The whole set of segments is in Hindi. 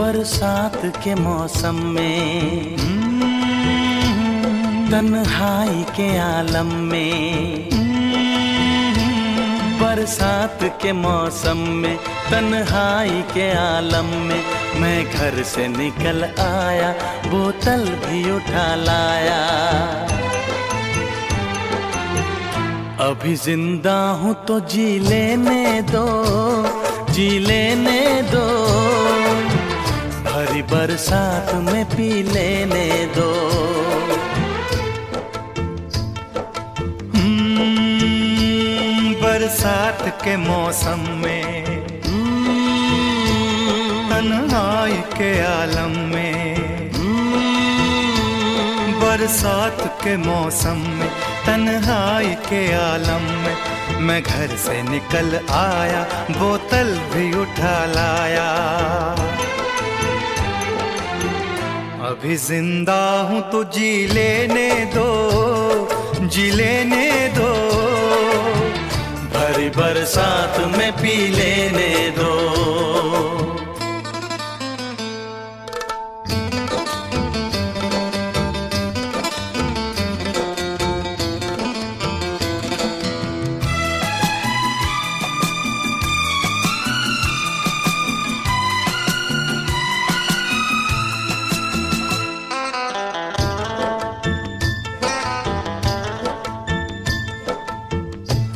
बरसात के मौसम में, तन्हाई के आलम में, बरसात के मौसम में, तन्हाई के आलम में, मैं घर से निकल आया, बोतल भी उठा लाया। अभी जिंदा हूँ तो जी लेने दो, जी लेने दो, भरी बरसात में पी लेने दो। बरसात के मौसम में, तन्हाई के आलम में, बरसात के मौसम में, तन्हाई के आलम में, मैं घर से निकल आया, बोतल भी उठा लाया। अभी जिंदा हूँ तो जी लेने दो, जी लेने दो, भरी बरसात में पी लेने दो।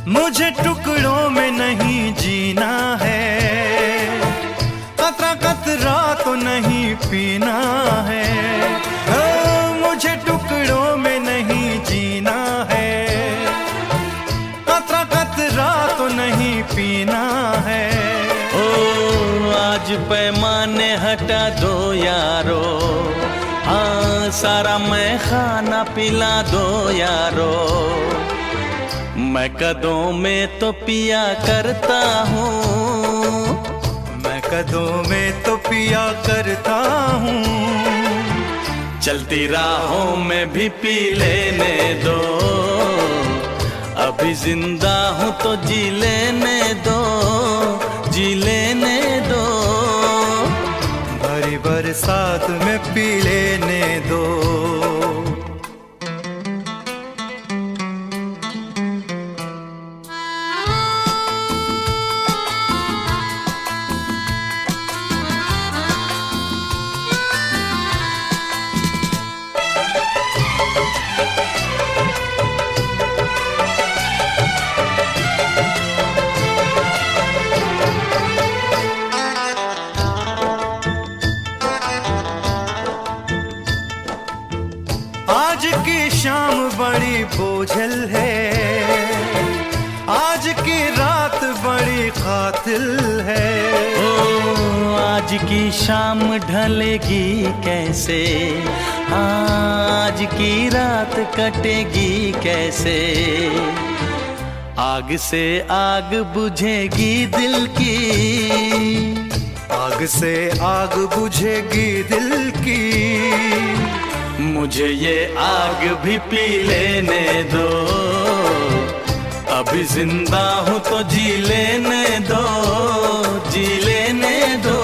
मुझे टुकड़ों में नहीं जीना है, कतरा कतरा तो नहीं पीना है। मुझे टुकड़ों में नहीं जीना है, कतरा कतरा तो नहीं पीना है। ओ आज पैमाने हटा दो यारो, हाँ सारा मैं खाना पिला दो यारो। मैं कदों में तो पिया करता हूँ, मैं कदों में तो पिया करता हूँ, चलती राहों में भी पी लेने दो। अभी जिंदा हूँ तो जी लेने दो, जी लेने दो, भरी बरसात में पी लेने दो। आज की शाम बड़ी बोझल है, आज की रात बड़ी कातिल है। ओ आज की शाम ढलेगी कैसे, आज की रात कटेगी कैसे। आग से आग बुझेगी दिल की, आग से आग बुझेगी दिल की, मुझे ये आग भी पी लेने दो। अभी जिंदा हूँ तो जी लेने दो, जी लेने दो,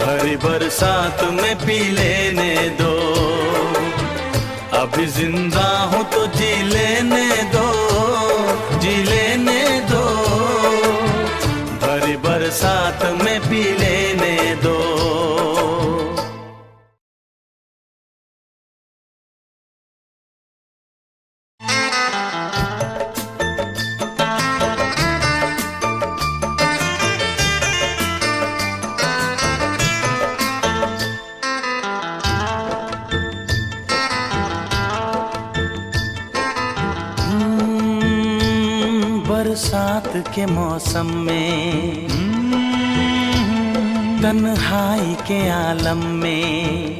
भरी बरसात में पी लेने दो। अभी जिंदा हूँ तो जी लेने दो, जी लेने दो, भरी बरसात में पी लेने दो। बरसात के मौसम में, तन्हाई के आलम में,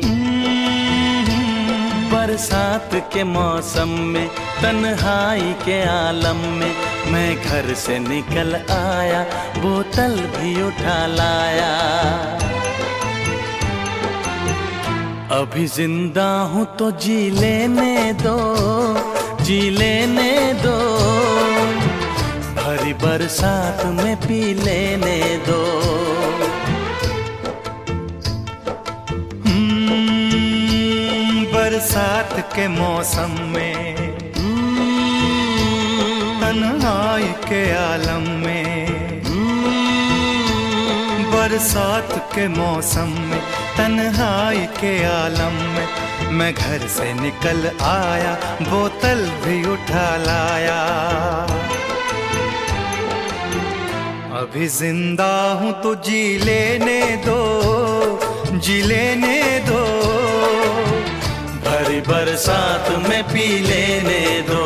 बरसात के मौसम में, तन्हाई के आलम में, मैं घर से निकल आया, बोतल भी उठा लाया। अभी जिंदा हूँ तो जी लेने दो, जी लेने दो, भरी बरसात में पी लेने दो। बरसात के मौसम में, तन्हाई के आलम में, बरसात के मौसम में, तन्हाई के आलम में, मैं घर से निकल आया, बोतल भी उठा लाया। अभी जिंदा हूँ तो जी लेने दो, जी लेने दो, भरी बरसात में पी लेने दो।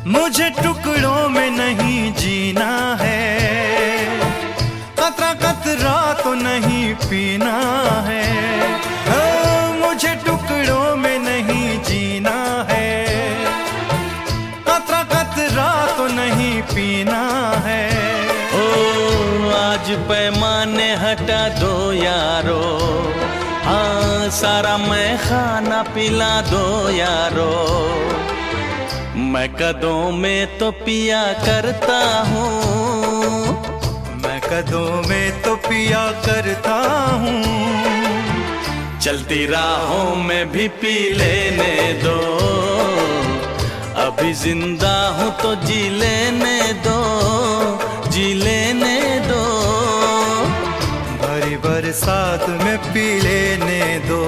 मुझे टुकड़ों में नहीं जीना है, कतरा कतरा तो नहीं पीना है। मुझे टुकड़ों में नहीं जीना है, कतरा कतरा तो नहीं पीना है। ओ आज पैमाने हटा दो यारो, हाँ सारा मैं खाना पिला दो यारो। मैं कदों में तो पिया करता हूँ, मैं कदों में तो पिया करता हूँ। चलती राहों में भी पी लेने दो, अभी जिंदा हूँ तो जी लेने दो, जी लेने दो। भरी बरसात में पी लेने दो।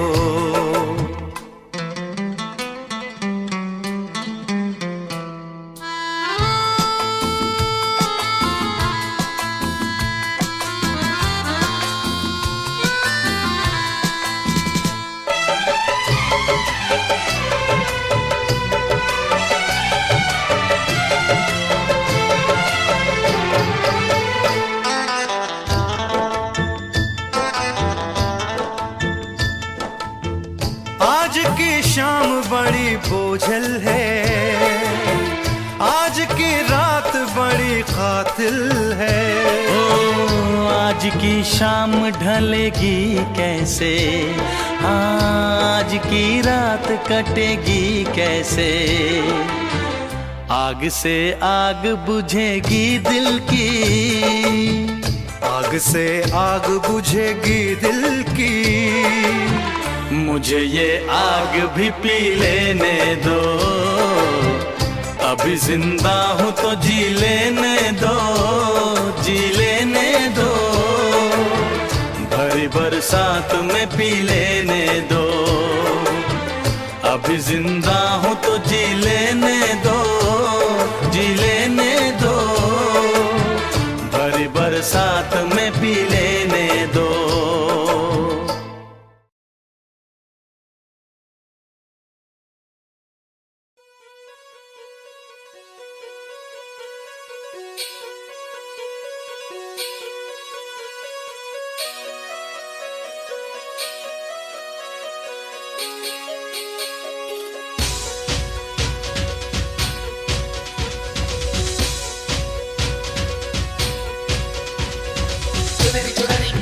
आज की शाम बड़ी बोझल है, आज की रात बड़ी कातिल है। ओ आज की शाम ढलेगी कैसे, आज की रात कटेगी कैसे। आग से आग बुझेगी दिल की, आग से आग बुझेगी दिल की। मुझे ये आग भी पी लेने दो, अभी जिंदा हूँ तो जी लेने दो, जी लेने दो। भरी बरसात में पी लेने दो, अभी जिंदा हूँ तो जी लेने दो, जी लेने दो। भरी बरसात में पी लेने दो। Baby,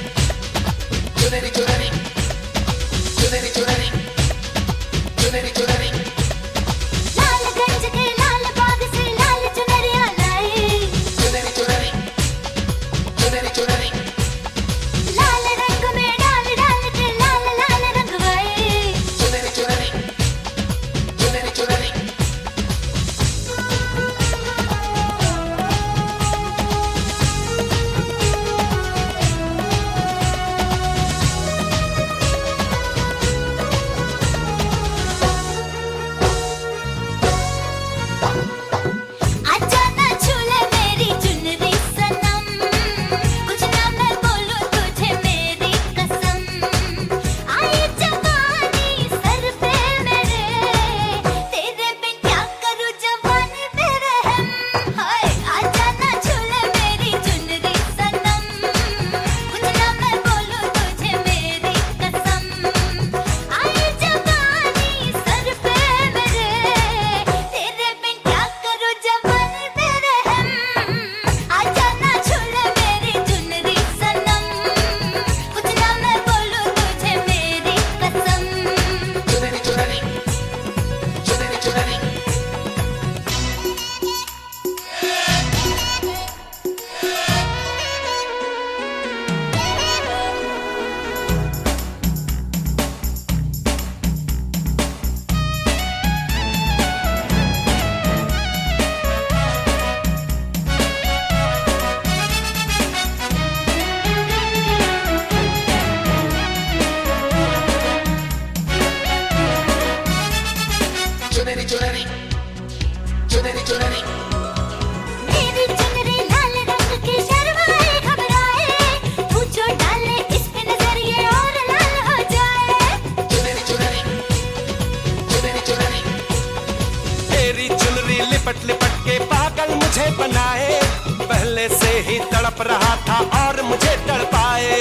से ही तड़प रहा था और मुझे तड़पाए।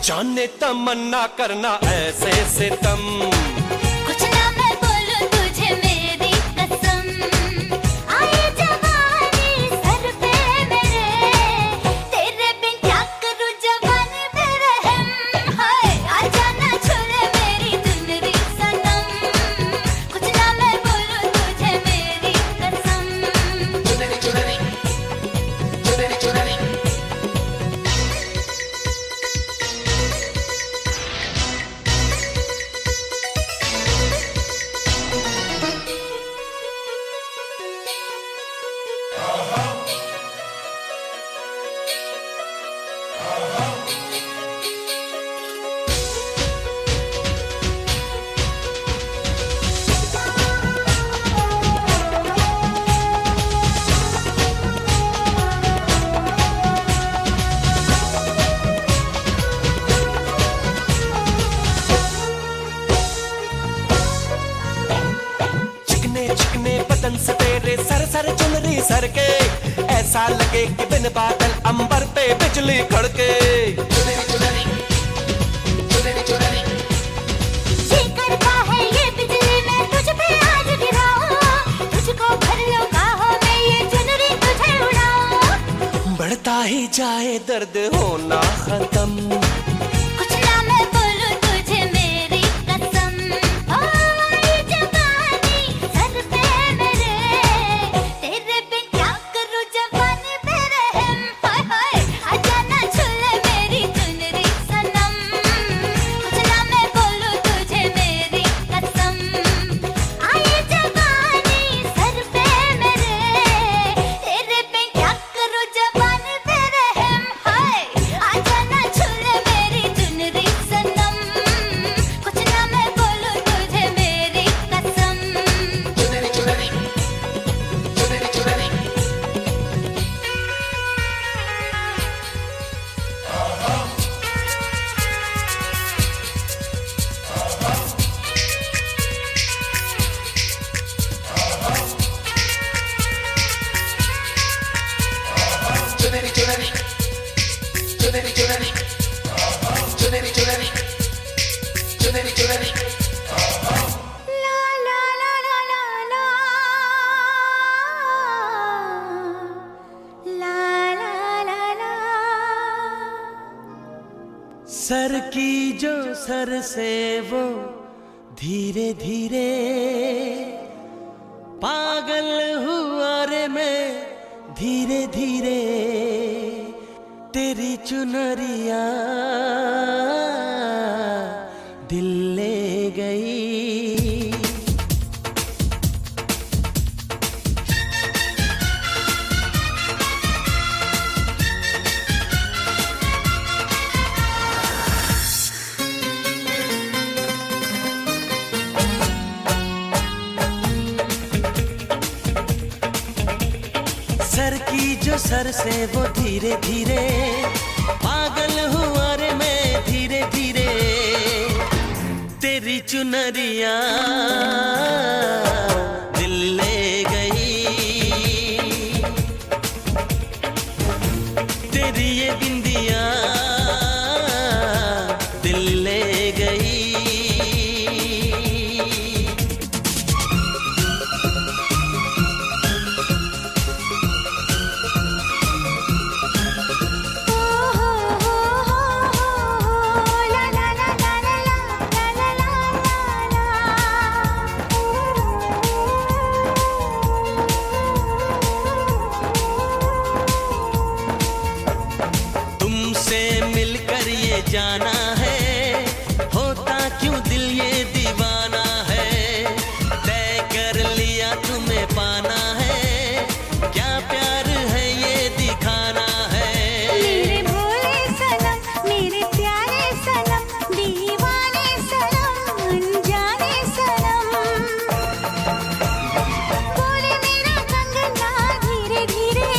जाने तमन्ना करना ऐसे सितम। कुछ ना मैं बोलूं तुझे मेरी कसम, आए जवानी सर पे मेरे, तेरे बिन क्या करूं जवानी पे रहम। हाय आजा ना छुड़े मेरी चुनरी सनम, कुछ ना मैं बोलूं तुझे मेरी कसम। चुनरी चुनरी चुनरी चुनरी। चिकने बदन से तेरे सर सर चुनरी सर के, ऐसा लगे कि बिन बादल अंबर पे बिजली कड़के। चुनरी चुनरी चुनरी चुनरी। ये करता है ये बिजली मैं तुझ पे आज गिराऊं, तुझको भर लो बाहों में ये चुनरी तुझे उड़ाऊं। बढ़ता ही जाए दर्द होना खत्म। कुछ ना मैं बोलूं तुझे मेरी कसम, ओ आई जवानी सर पे मेरे, तेरे बिन क्या करूं जवानी पे रहम। हाय हाय आजा ना छुले मेरी चुनरी सनम, कुछ ना मैं बोलूं तुझे मेरी कसम, आई जवानी सर पे मेरे, तेरे बिन क्या करूं जवानी पे रहम। हाय आजा ना छुले मेरी चुनरी सनम, कुछ ना मैं बोलूं तुझे मेरी कसम। चुनरी चुनरी चुनरी चुनरी। चुनरी चुनरी चुनरी चुनरी चुनरी चुनरी चुनरी चुनरी। ला ला ला ला ला ला, ला ला ला ला। सर की जो सर से वो धीरे धीरे, पागल हुआ रे मैं धीरे धीरे, तेरी चुनरिया दिल ले गई। सर की जो सर से वो धीरे धीरे, पागल हुआ रे मैं धीरे धीरे, तेरी चुनरिया दिल ले गई। तेरी ये बिंदिया दिल ले गई। ला ला ला ला ला ला ला ला ला। तुमसे मिलकर ये जाना है, होता क्यों दिल ये दीवाना है, तय कर लिया तुम्हें पाना है, क्या प्यार है ये दिखाना है। मेरे भोले सनम, मेरे प्यारे सनम, दीवाने सनम, अनजाने सनम, बोले मेरा कंगना धीरे धीरे,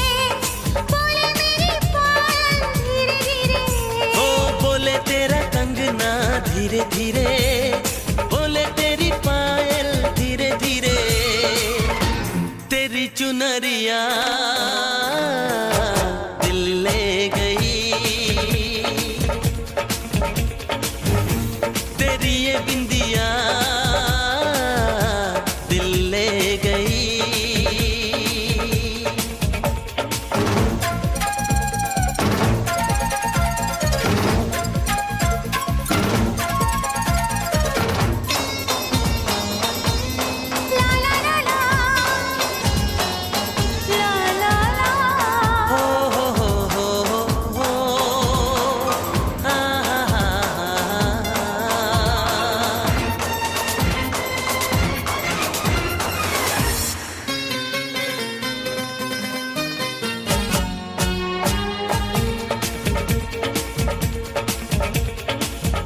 बोले मेरी पायल धीरे धीरे। ओ बोले तेरा कंगना धीरे धीरे, बोले तेरी पायल धीरे धीरे, तेरी चुनरिया दिल बिंदिया दिल ले गई।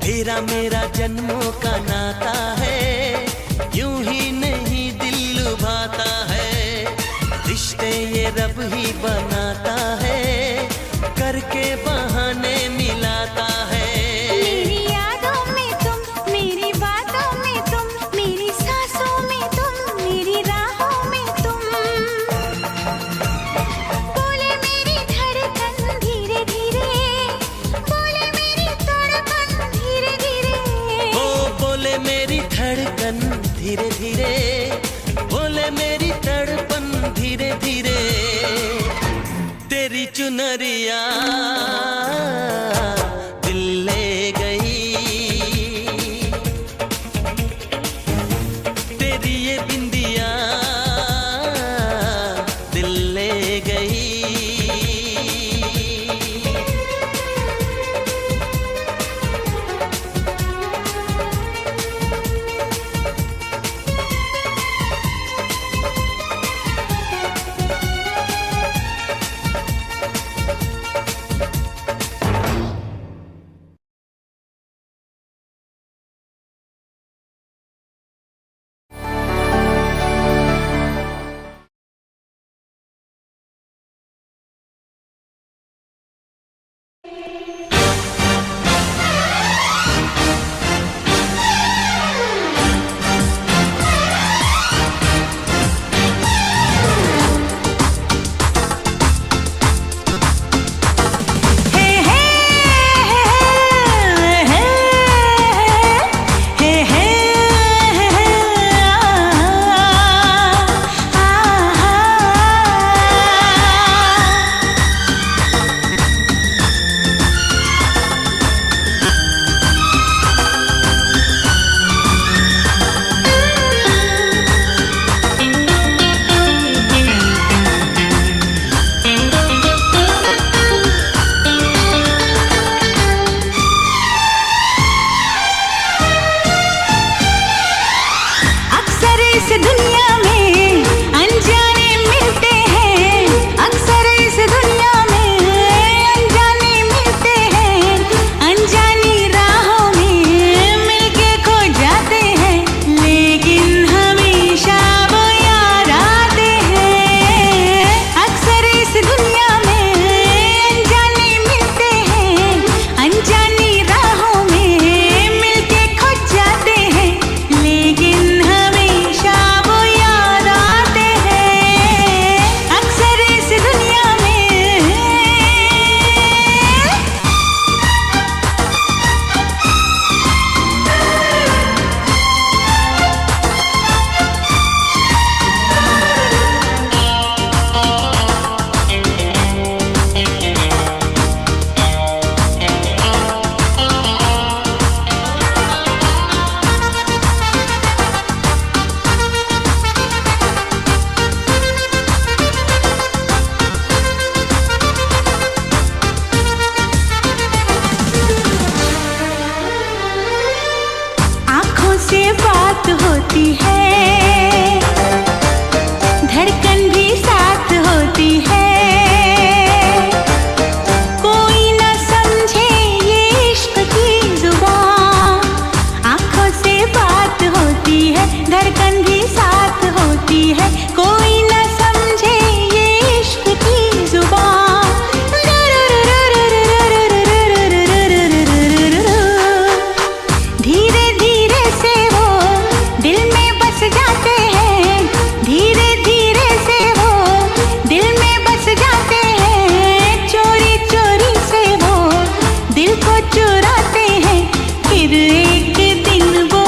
तेरा मेरा जन्मों का नाता है, यूं ही नहीं दिल लुभाता है। रिश्ते ये रब ही बनाता है, करके बहाने मिलाता है। मेरी यादों में तुम, मेरी बातों में तुम, मेरी सांसों में तुम, मेरी राहों में तुम। बोले मेरी धड़कन धीरे धीरे, बोले मेरी तड़पन धीरे धीरे। ओ बोले मेरी धड़कन धीरे धीरे, बोले मेरी तड़पन धीरे धीरे। तेरी चुनरिया दिल ले गई, तेरी ये बिंदिया दिल ले गई। होती है, धड़कन भी साथ होती है। कोई न समझे ये इश्क की जुबान, आँखों से बात होती है, धड़कन भी साथ होती है। कोई न समझे ये इश्क की जुबान। धीरे धीरे से वो दिल में बस जाते हैं, धीरे धीरे से वो दिल में बस जाते हैं। चोरी चोरी से वो दिल को चुराते हैं, फिर एक दिन वो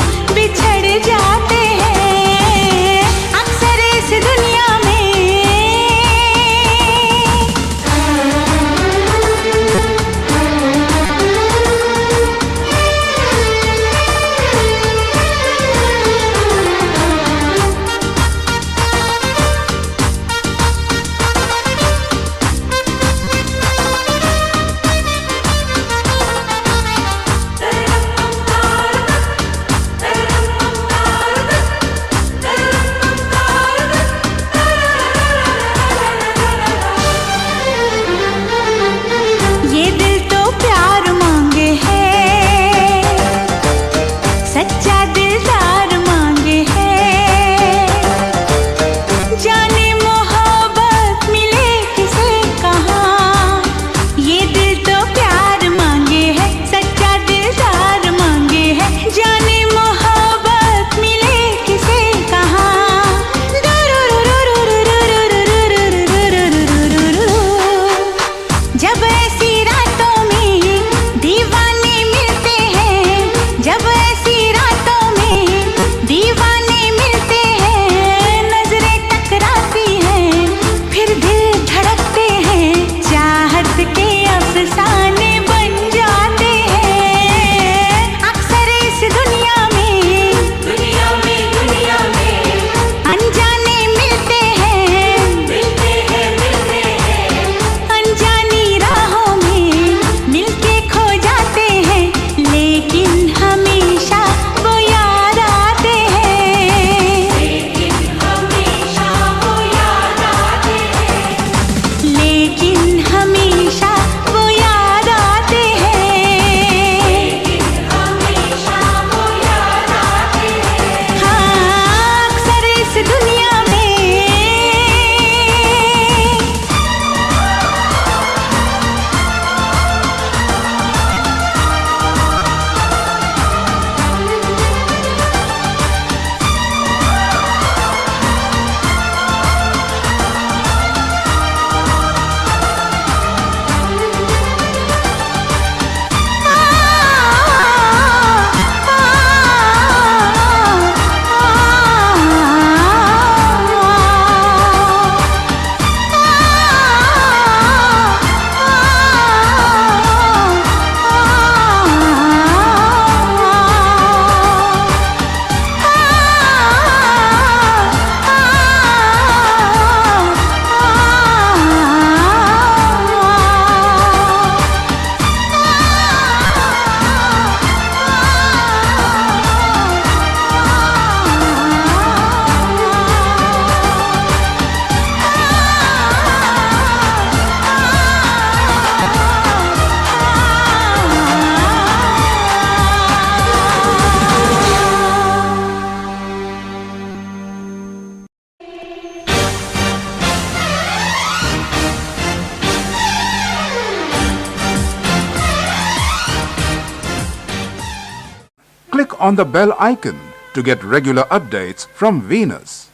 on the bell icon to get regular updates from Venus.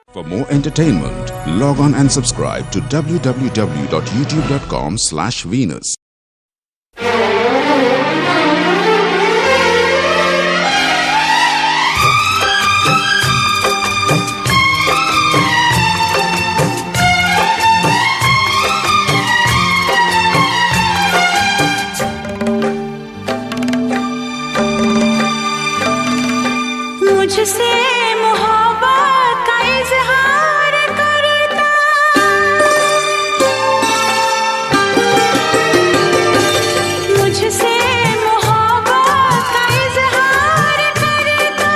For more entertainment, log on and subscribe to www.youtube.com/Venus. मुझसे मोहब्बत का इजहार करता, मुझसे मोहब्बत का इजहार करता,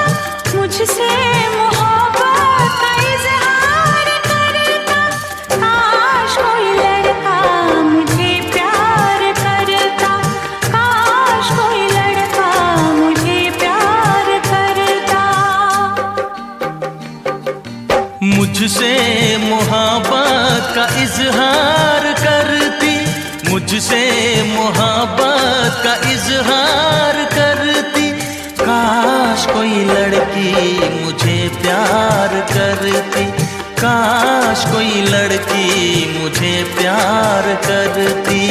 मुझसे मोहब्बत का इजहार करता। काश कोई लड़का मुझे प्यार करता, काश कोई लड़का मुझे प्यार करता। मुझसे मोहब्बत का इजहार करती, मुझसे मोहब्बत का इजहार करती। काश कोई लड़की मुझे प्यार करती, काश कोई लड़की मुझे प्यार करती।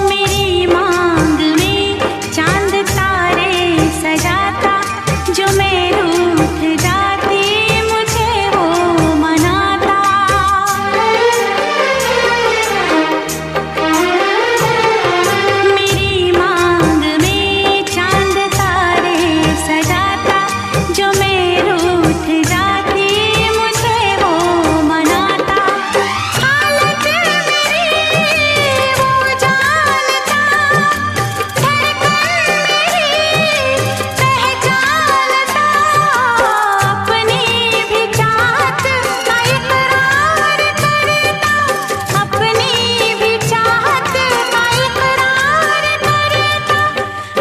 मेरी मांग में चांद तारे सजाता, जो मैं रूठ जाती मुझे वो मनाता। मेरी मांग में चांद तारे सजाता, जो मैं रूठ जाती मुझे वो मनाता। हालत मेरी वो जानता, धड़कन मेरी पहचानता। अपनी भी चाहत का इकरार करता, अपनी भी चाहत का इकरार करता।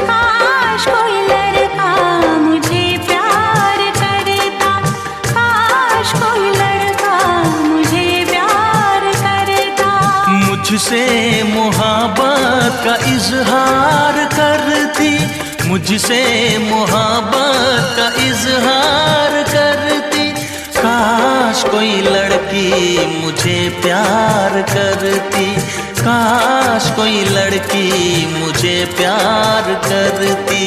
काश कोई लड़का मुझे प्यार करता, काश कोई लड़का मुझे प्यार करता। मुझसे मोहब्बत का इजहार करती, मुझसे मोहब्बत का इजहार करती। काश कोई लड़की मुझे प्यार करती, काश कोई लड़की मुझे प्यार करती।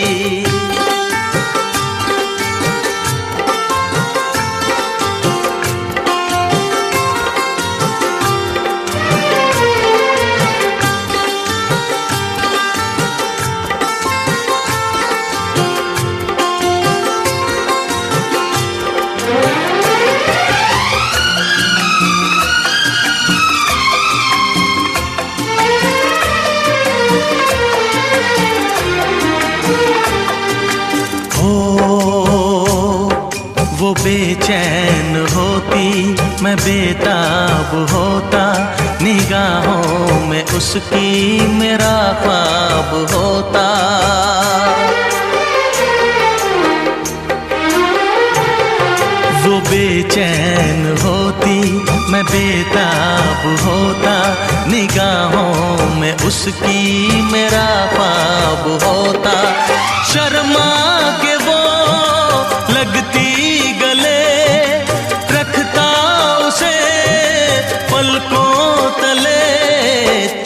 वो बेचैन होती, मैं बेताब होता, निगाहों में उसकी मेरा ख्वाब होता। वो बेचैन होती, मैं बेताब होता, निगाहों में उसकी मेरा ख्वाब होता। शर्मा के वो लगती गले, रखता उसे पलकों तले।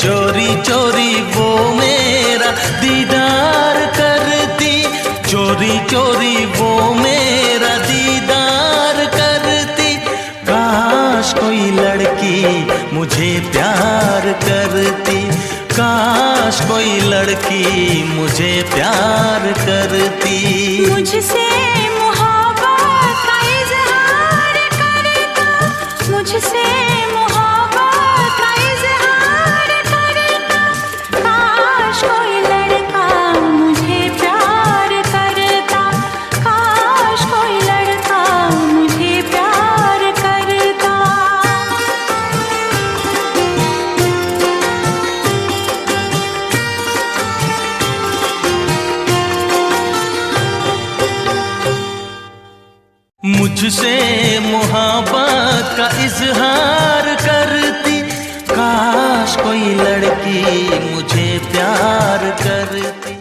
चोरी चोरी वो मेरा दीदार करती, चोरी चोरी वो मेरा दीदार करती। काश कोई लड़की मुझे प्यार करती, काश कोई लड़की मुझे प्यार करती। मुझसे मोहब्बत का इजहार करता, मुझसे मोहब्बत का इजहार करता। काश कोई लड़का मुझसे मोहब्बत का इजहार करती, काश कोई लड़की मुझे प्यार करती।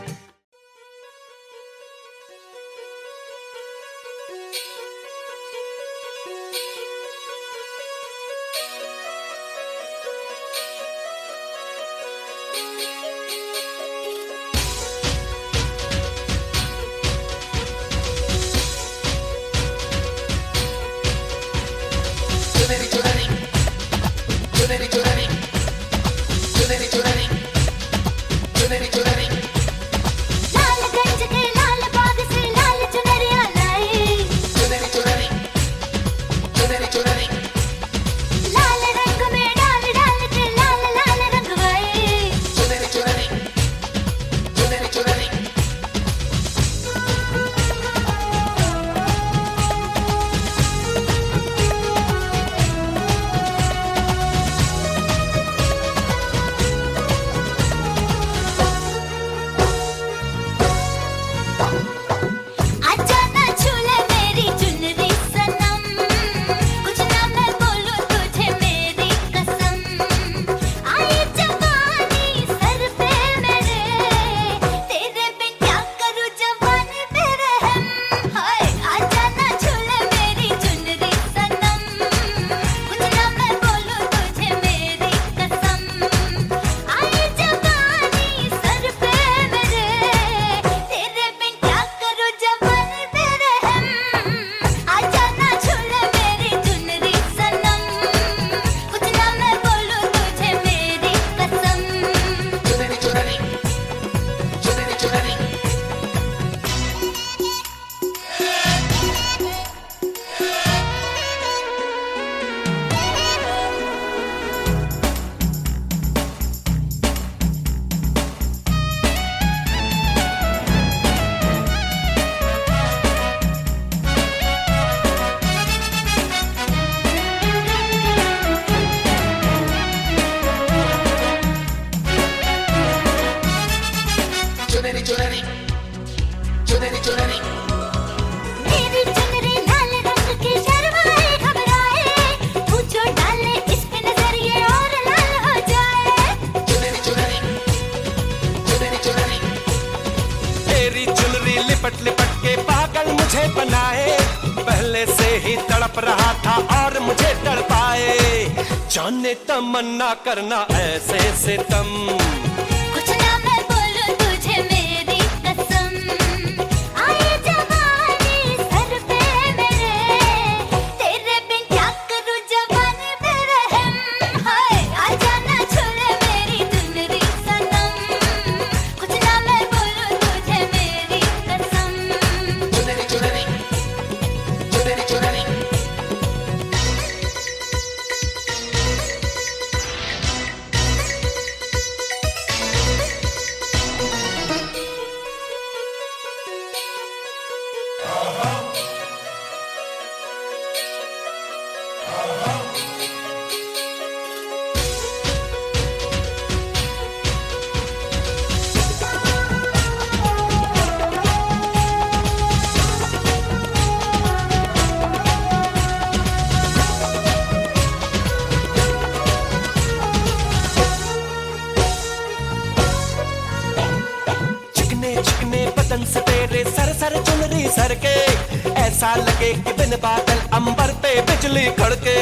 लालगंज के लाल बाग से लाल चुनरिया लाई, लाल रंग में डाल डाल के लाल लाल रंगवाई। आजा ना छूले मेरी चुनरी सनम, कुछ ना मैं बोलूं तुझे मेरी कसम। आई जवानी सर पे मेरे, तेरे बिन क्या करूं जवानी पे रहम। हाय आजा ना छूले मेरी चुनरी सनम, कुछ ना मैं बोलूं तुझे मेरी कसम। आई जवानी सर पे मेरे, तेरे बिन क्या करूं जवानी पे रहम। आजा ना छूले मेरी चुनरी सनम, कुछ ना मैं बोलूं तुझे मेरी कसम। मेरी चुनरी लाल रंग की शर्माए घबराए, पूछो डाले इस पे नजर ये और लाल हो जाए। तेरी चुनरी लिपट लिपट के पागल मुझे बनाए, पहले से ही तड़प रहा था और मुझे तड़पाए। जाने तमन्ना करना ऐसे सितम, कुछ ना मैं बोलूं तुझे मेरी कसम। आई जवानी सर पे मेरे, तेरे बिन क्या करूं जवानी पे रहम। हाय आजा ना छूले मेरी चुनरी सनम, कुछ ना मैं बोलूं तुझे मेरी कसम। चिकने चिकने बदन से तेरे सर सर चुनरी सर के, ऐसा लगे कि बिन बादल अंबर पे बिजली कड़के।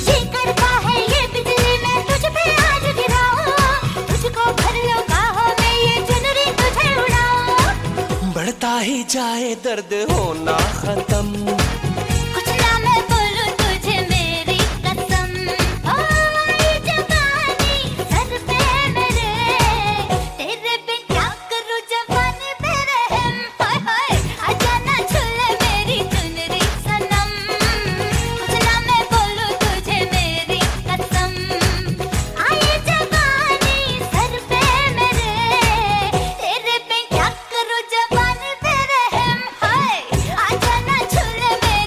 ये करता है ये बिजली मैं तुझ पे आज गिराऊं, तुझको भर लो बाहों में ये चुनरी तुझे उड़ाऊं। बढ़ता ही जाए दर्द होना खत्म, कुछ ना मैं बोलूं तुझे मेरी कसम। ओ आई जवानी सर पे मेरे, तेरे बिन क्या करूं जवानी पे रहम। हाय हाय आजा ना छूले मेरी चुनरी सनम, कुछ ना मैं बोलूं तुझे मेरी कसम। आई जवानी सर पे मेरे, तेरे बिन क्या करूं जवानी पे रहम। हाय आजा ना छूले मेरी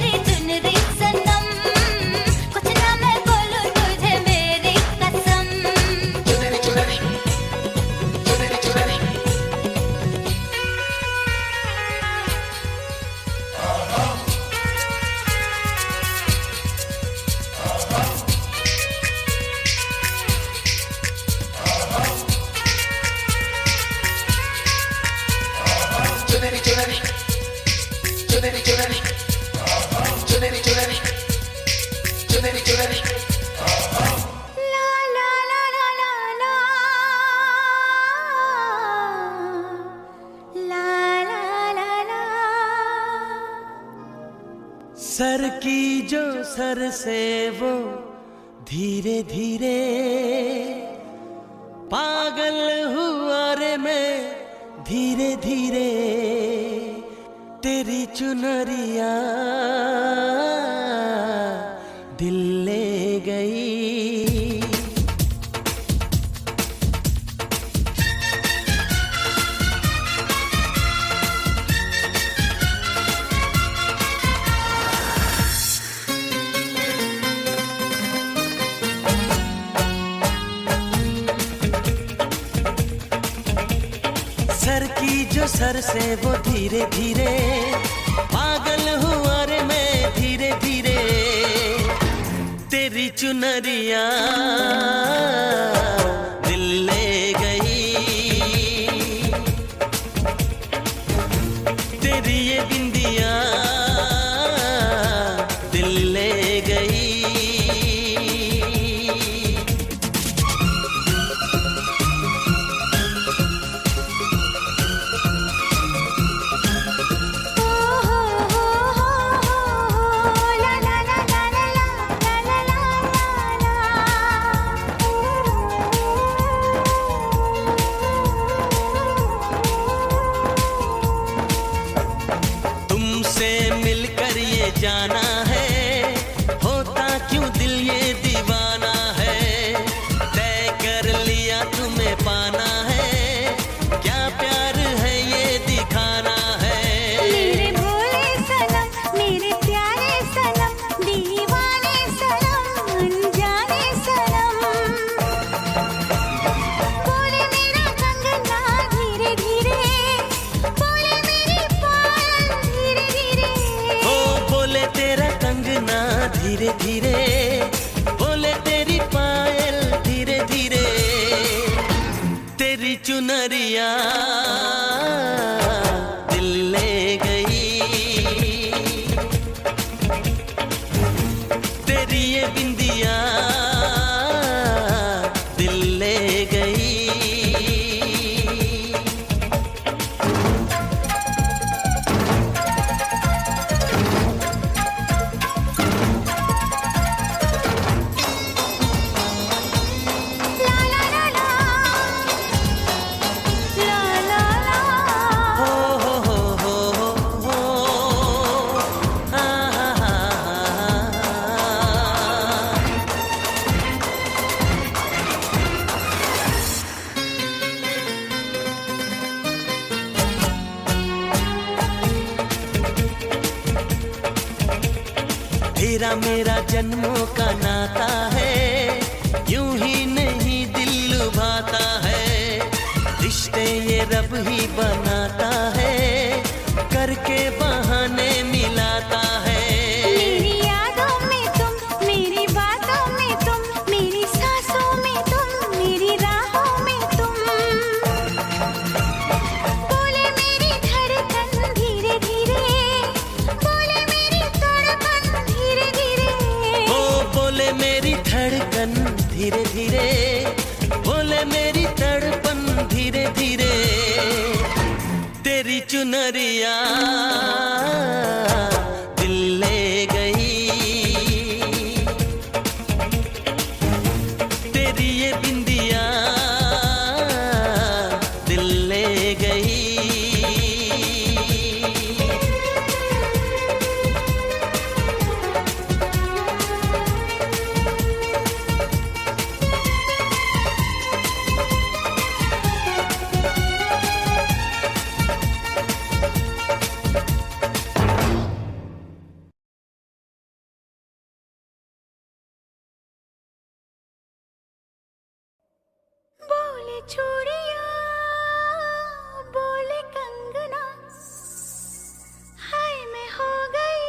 सर की जो सर से वो धीरे धीरे पागल हुआ रे मैं धीरे धीरे तेरी चुनरिया दिल ले गई। सर की जो सर से वो धीरे धीरे पागल हुआ रे मैं धीरे धीरे तेरी चुनरिया दिल ले गई। तेरी ये बिंदिया दिल ले गई। जाना है होता क्यों दिल ये दीवाना है। तय कर लिया तुम्हें पाना है क्या प्यार है ये दिखाना है। मेरे भोले सनम मेरे प्यारे सनम दीवाने सनम अनजाने सनम बोले मेरा कंगना धीरे धीरे बोले मेरी पायल धीरे धीरे बोले तेरा कंगना धीरे धीरे बोले तेरी पायल धीरे धीरे तेरी चुनरिया दिल ले गई। तेरी ये बिंदिया दिल ले गई। तेरा मेरा जन्मों का नाता है यूं ही नहीं दिल लुभाता है। रिश्ते ये रब ही बनाता है करके बहाने मिलाता है। मेरी यादों में तुम मेरी बातों में तुम मेरी सांसों में तुम मेरी राहों में तुम बोले मेरी धड़कन धीरे धीरे बोले मेरी तड़पन धीरे धीरे बोले मेरी धड़कन धीरे धीरे बोले मेरी तड़पन धीरे धीरे तेरी चुनरिया दिल ले गई। तेरी ये बिंदिया दिल ले गई। बोले चूड़िया बोले कंगना हाय मैं हो गई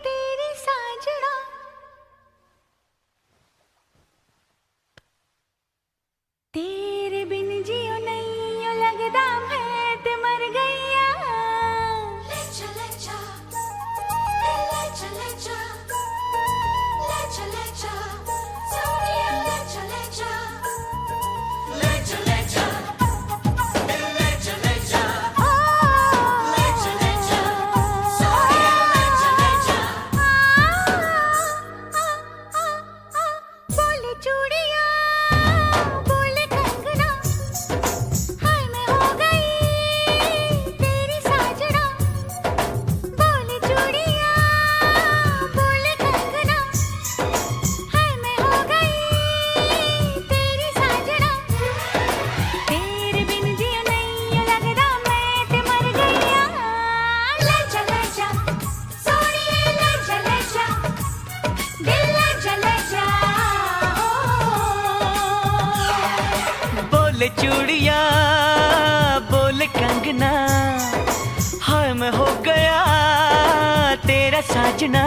तेरी साजना तेरे बिन जियो नहीं यो लगदा मैं ते मर गईया। ले चले जा ले चले जा ले चले जा सोनिया ले चले जा ले चले जा ले चले जा ले चले जा सोनिया ले चले बोले चूड़िया बोले कंगना, हाय मैं हो गया तेरा साजना।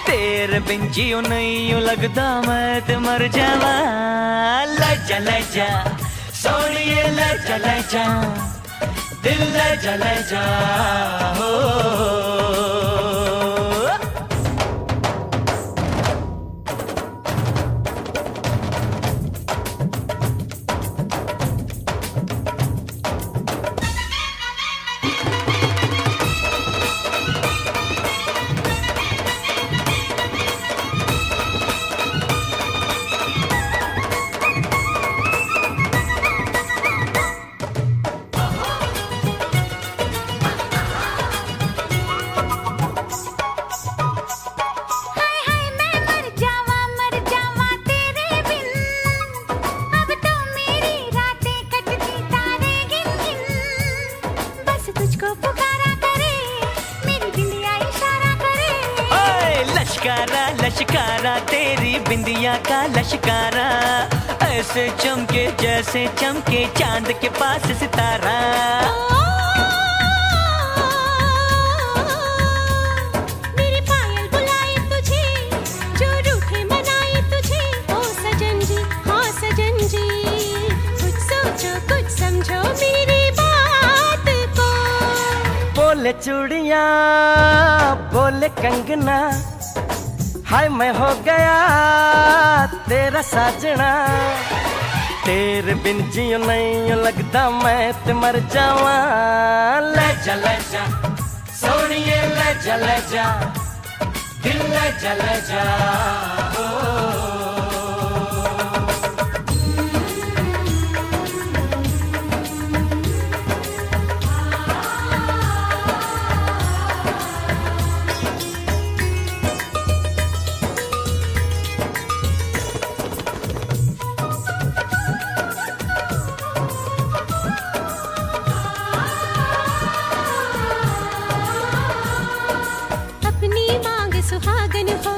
तेरे बिन जियो नहीं लगदा मैं ते मर जावा। ले जा सोनिए ले जा, दिल ले जा हो। लश्कारा लश्कारा तेरी बिंदिया का लश्कारा, ऐसे चमके जैसे चमके चांद के पास सितारा। मेरी पायल बुलाए तुझे, जो रूठे मनाए तुझे। ओ सजन जी हाँ सजन जी, कुछ सोचो कुछ समझो मेरी बात को। बोले चूड़िया बोले कंगना, हाय मैं हो गया तेरा साजना। तेरे बिन जियो नहीं लगदा मैं ते मर जावा। ले जा सोनिए ले जा, दिल ले जा ओ। सुहागन हो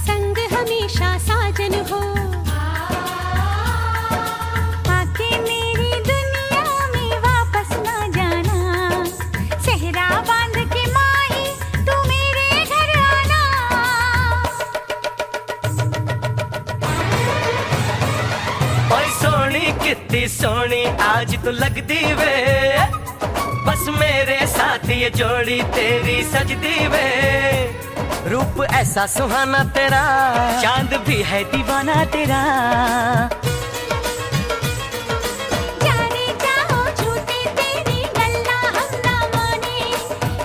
संग हमेशा साजन हो, आके मेरी दुनिया में वापस ना जाना। सेहरा बांध के माही तू मेरे घर आना। ओए सोनी कितनी सोनी आज तो लगदी वे, बस मेरे साथ ये जोड़ी तेरी सजदी वे। रूप ऐसा सुहाना तेरा, चांद भी है दीवाना तेरा। जाने जाओ झूठी तेरी गल्ला हम ना माने,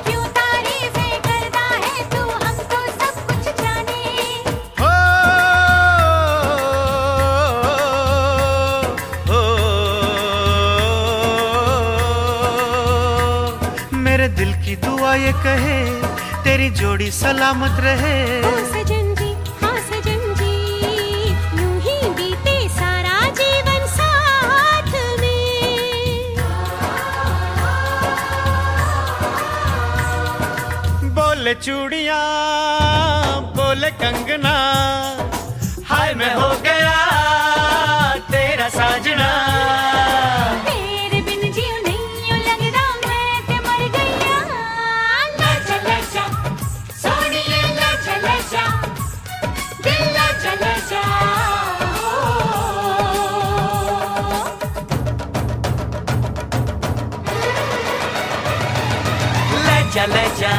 क्यों तारीफें करता है तू हमको सब कुछ जाने। मेरे दिल की दुआ ये कहे तेरी जोड़ी सलामत रहे। ओ सजन जी हाँ सजन जी, यूं ही बीते सारा जीवन साथ में। बोले चूड़िया बोले कंगना, हाय मैं हो गया तेरा साजना। तेरे बिन जियो नहीं लगदा मैं ते मर गया। ले जा सोनिए ले जा, दिल ले जा ले जा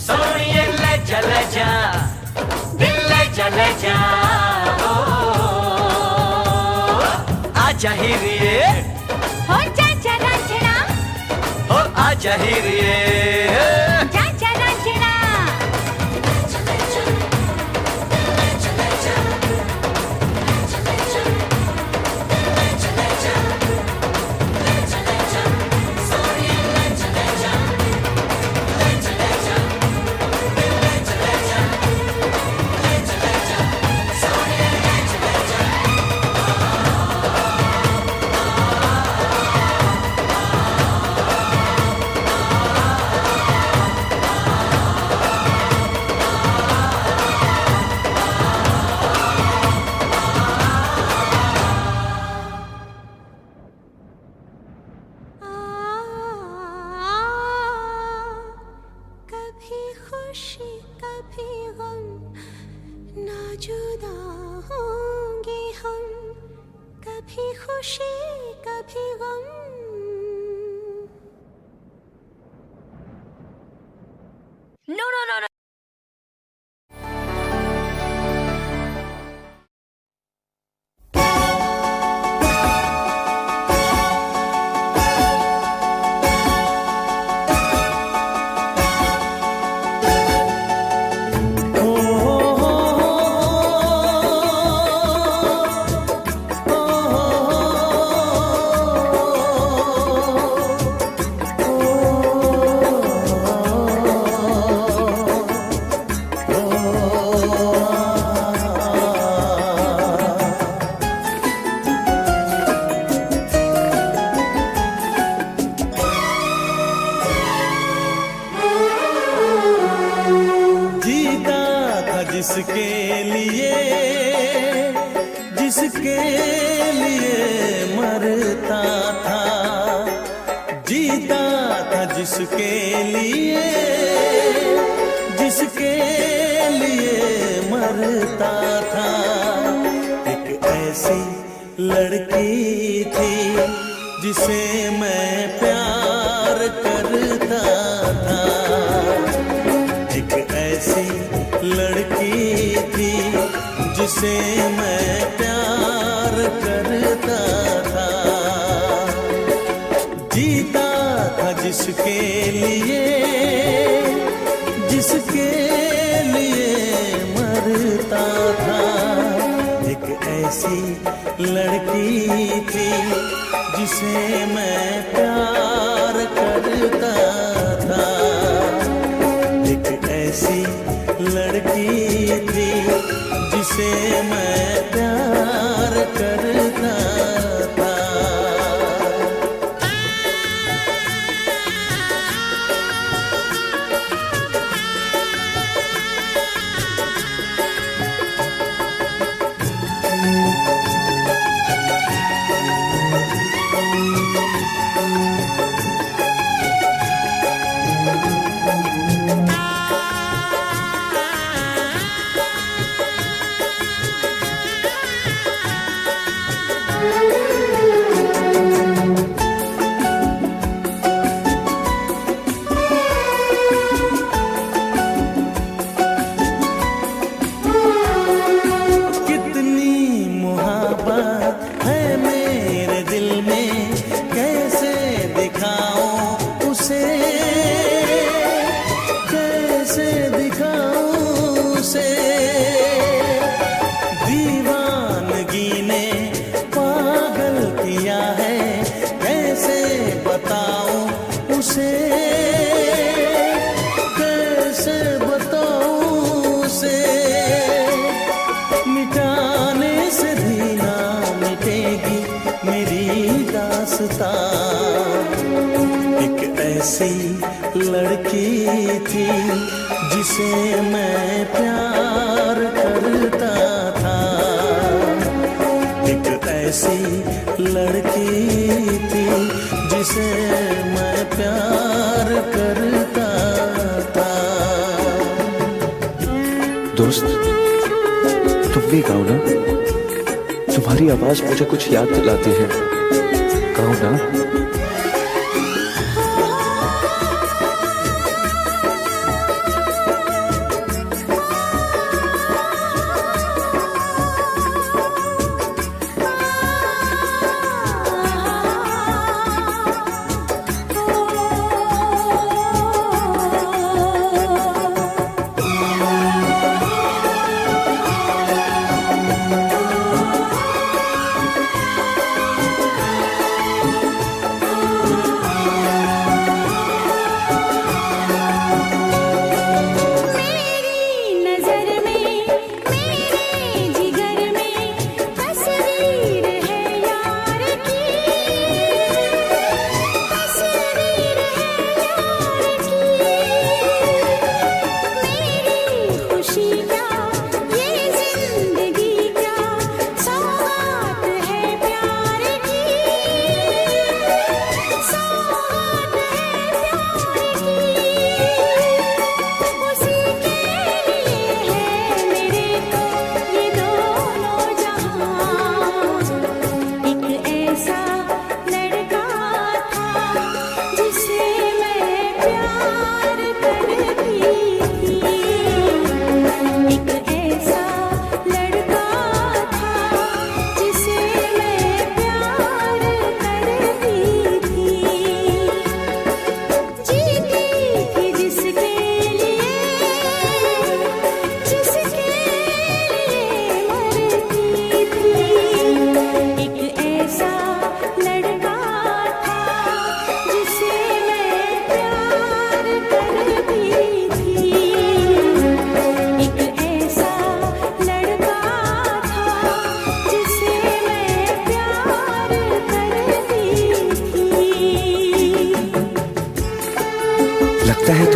सोनिए ले जा, दिल ले जा ओ। आजा हीरिए हो जा रांझना, हो आजा हीरिए। जा रांझना। खुशी कभी गम। No no no no. जिसके लिए मरता था, जीता था जिसके लिए मरता था। एक ऐसी लड़की थी जिसे मैं प्यार करता था। एक ऐसी लड़की थी जिसे मैं प्यार करता था। जीता था जिसके लिए मरता था। एक ऐसी लड़की थी जिसे मैं प्यार करता था। एक ऐसी लड़की थी जिसे मैं प्यार करता था। एक ऐसी लड़की थी जिसे मैं प्यार करता था। एक ऐसी लड़की थी जिसे मैं प्यार करता था। दोस्त, तुम भी गाओ ना, तुम्हारी आवाज मुझे कुछ याद दिलाती है। गाओ ना।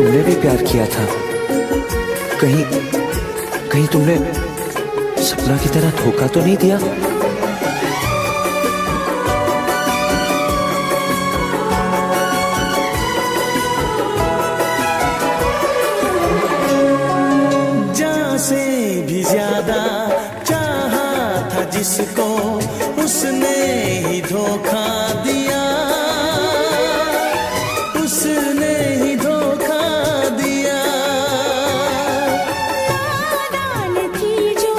तुमने भी प्यार किया था। कहीं तुमने सपना की तरह धोखा तो नहीं दिया? जान से भी ज्यादा चाहा था जिसको, उसने ही धोखा दिया, उसने ही धोखा दिया। नादान थी जो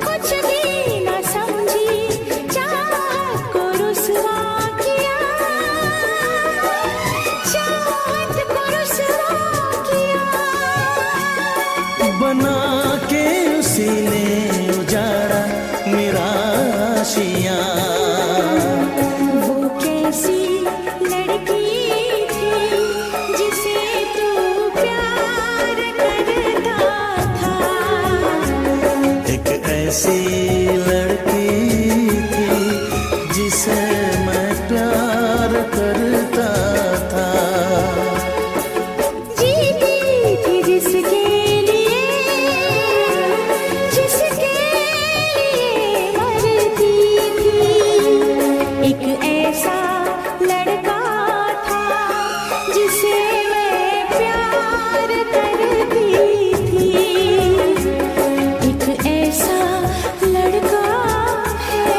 कुछ भी न समझी, चाहत को रुसवा किया, चाहत को रुसवा किया। बना के उसी ने उजाड़ा मेरा आशियाँ। वो कैसी लड़की थी जिसे तू प्यार करता था। एक ऐसी लड़की थी जिसे मैं प्यार करता था। जीती थी जिसके लिए, जिसके लिए मरती थी। एक ऐसा लड़का था जिसे मैं प्यार करती थी। एक ऐसा लड़का है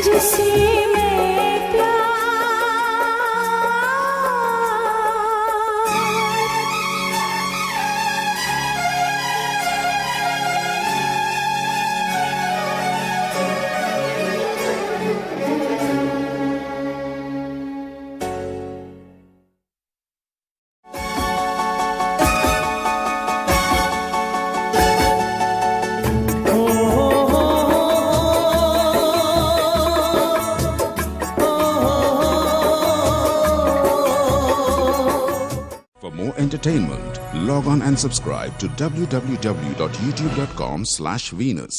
जिसे मैं प्यार। For more entertainment, log on and subscribe to www.youtube.com/Venus.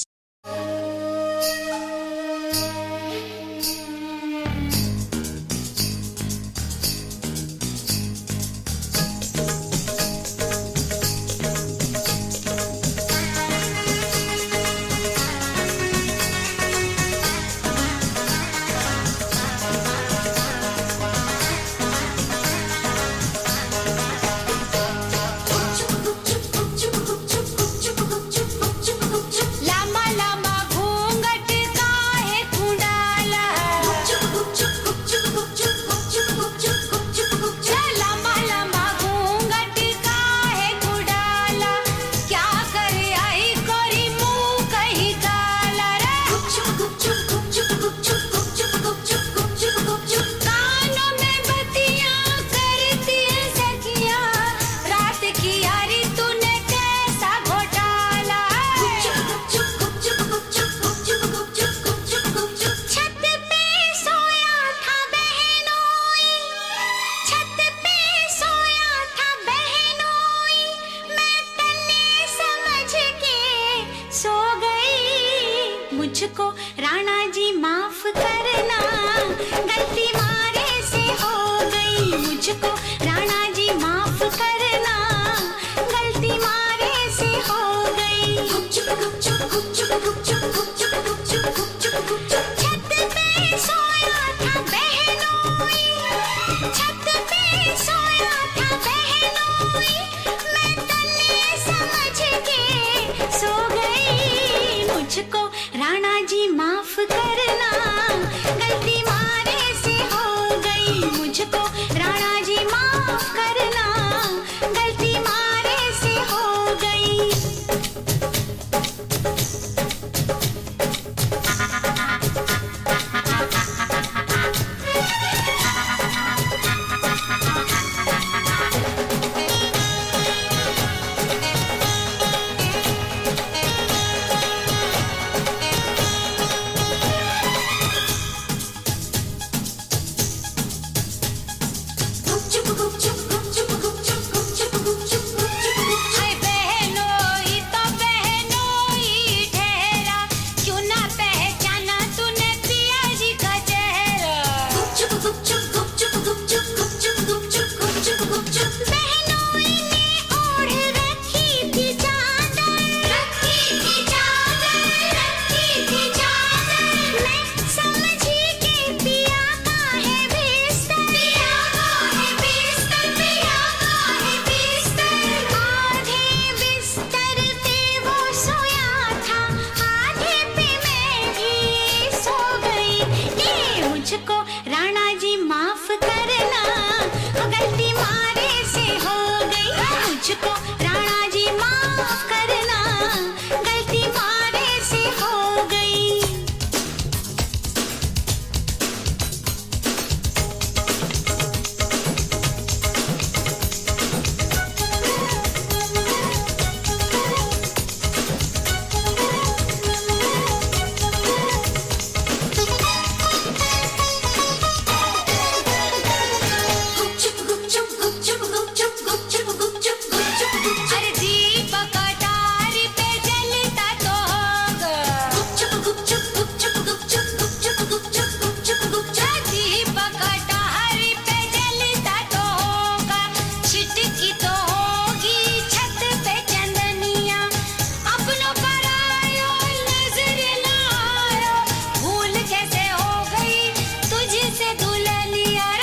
Lama Lama घूंघट काहे तू डाला, लामा लामा घूंघट काहे तू डाला। क्या करे आई कोरी मुंह कहीं काला रे। कानों में बत्तियां करती है सखियां, रात की यारी तूने कैसा घोटाला। छत पे सोया था बहनोई, छत पे सोया था बहनोई, मैं तन्ने समझ के सो गई। मुझको राणा जी माफ करना, गलती मारे से हो गई। मुझको राणा जी माफ करना, गलती मारे से हो गई। छत पे सोया था बहनोई, छत पे सोया था बहनोई, मैं तन्ने समझ के सो गई। मुझको राणा जी माफ करना, गलती मारे से हो गई। मुझको राणा जी मुझको राणा जी माफ करना, गलती मारे से हो गई। अरे दीपक अटारी पे जलता तो होगा, दीपक अटारी पे जलता तो होगा, छिटकी तो होगी छत पे चंदनिया, अपनों पर आयो नजर ना आयो, भूल कैसे हो गई तुझसे दुल्हनिया रे।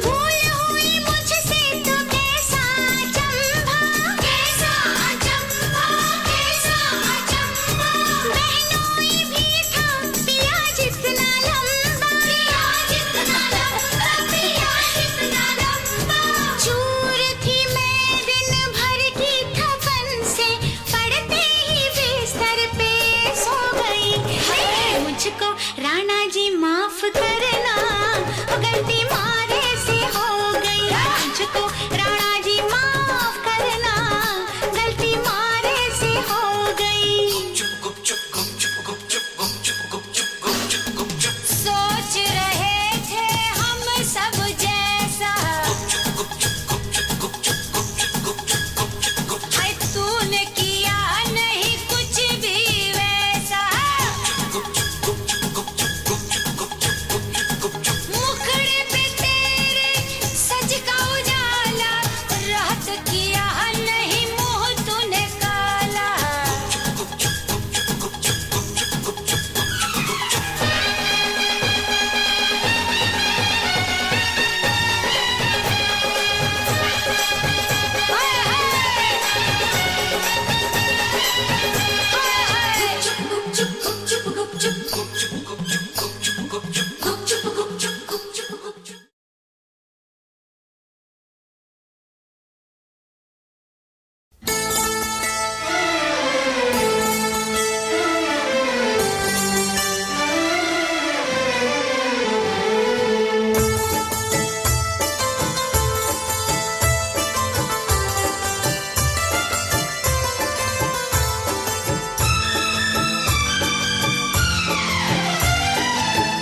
भूल हुई मुझसे तो कैसा अचंभा, कैसा अचंभा, कैसा अचंभा, बहनोई भी था पिया जितना लंबा, पिया जितना लंबा, पिया जितना लंबा, चूर थी मैं दिन भर की थपन से, पड़ते ही बिस्तर पे सो गई। मुझको राणा जी माफ करना, गलती मारे से हो गई। मुझको राणा जी माफ करना, गलती मारे से हो गई। सोच रहे थे हम सब जैसा, हाय तूने किया नहीं कुछ भी वैसा, मुखड़े पे तेरे सज का उजाला, रात किया नहीं मुंह तूने काला।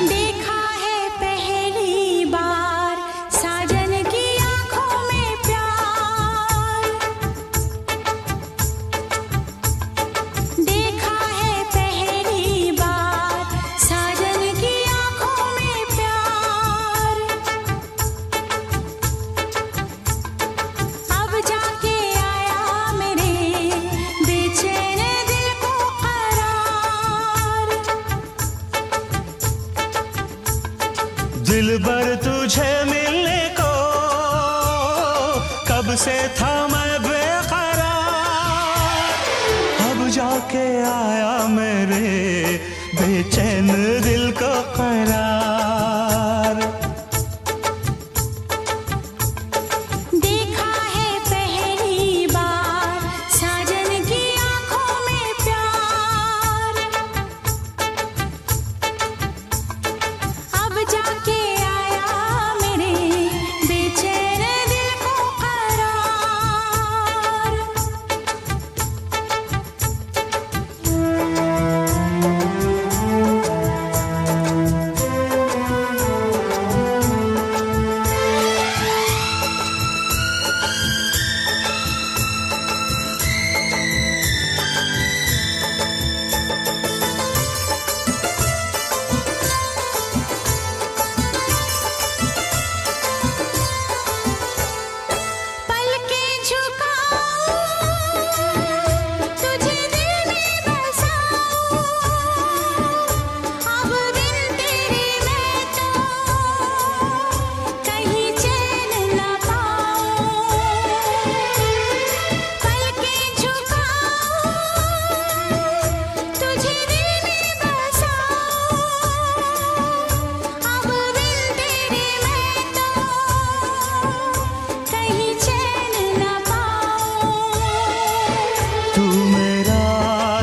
देखा है पहली बार साजन की आंखों में प्यार, देखा है पहली बार साजन की आंखों में प्यार, अब जाके आया मेरे बेचैन दिल को करार। दिल भर तुझे मिलने को कब से था मैं बेकरार, अब जाके आया मेरे बेचैन दिल को करार। देखा है पहली बार साजन की आंखों में प्यार, अब जाके आया मेरे बेचैन दिल को करार।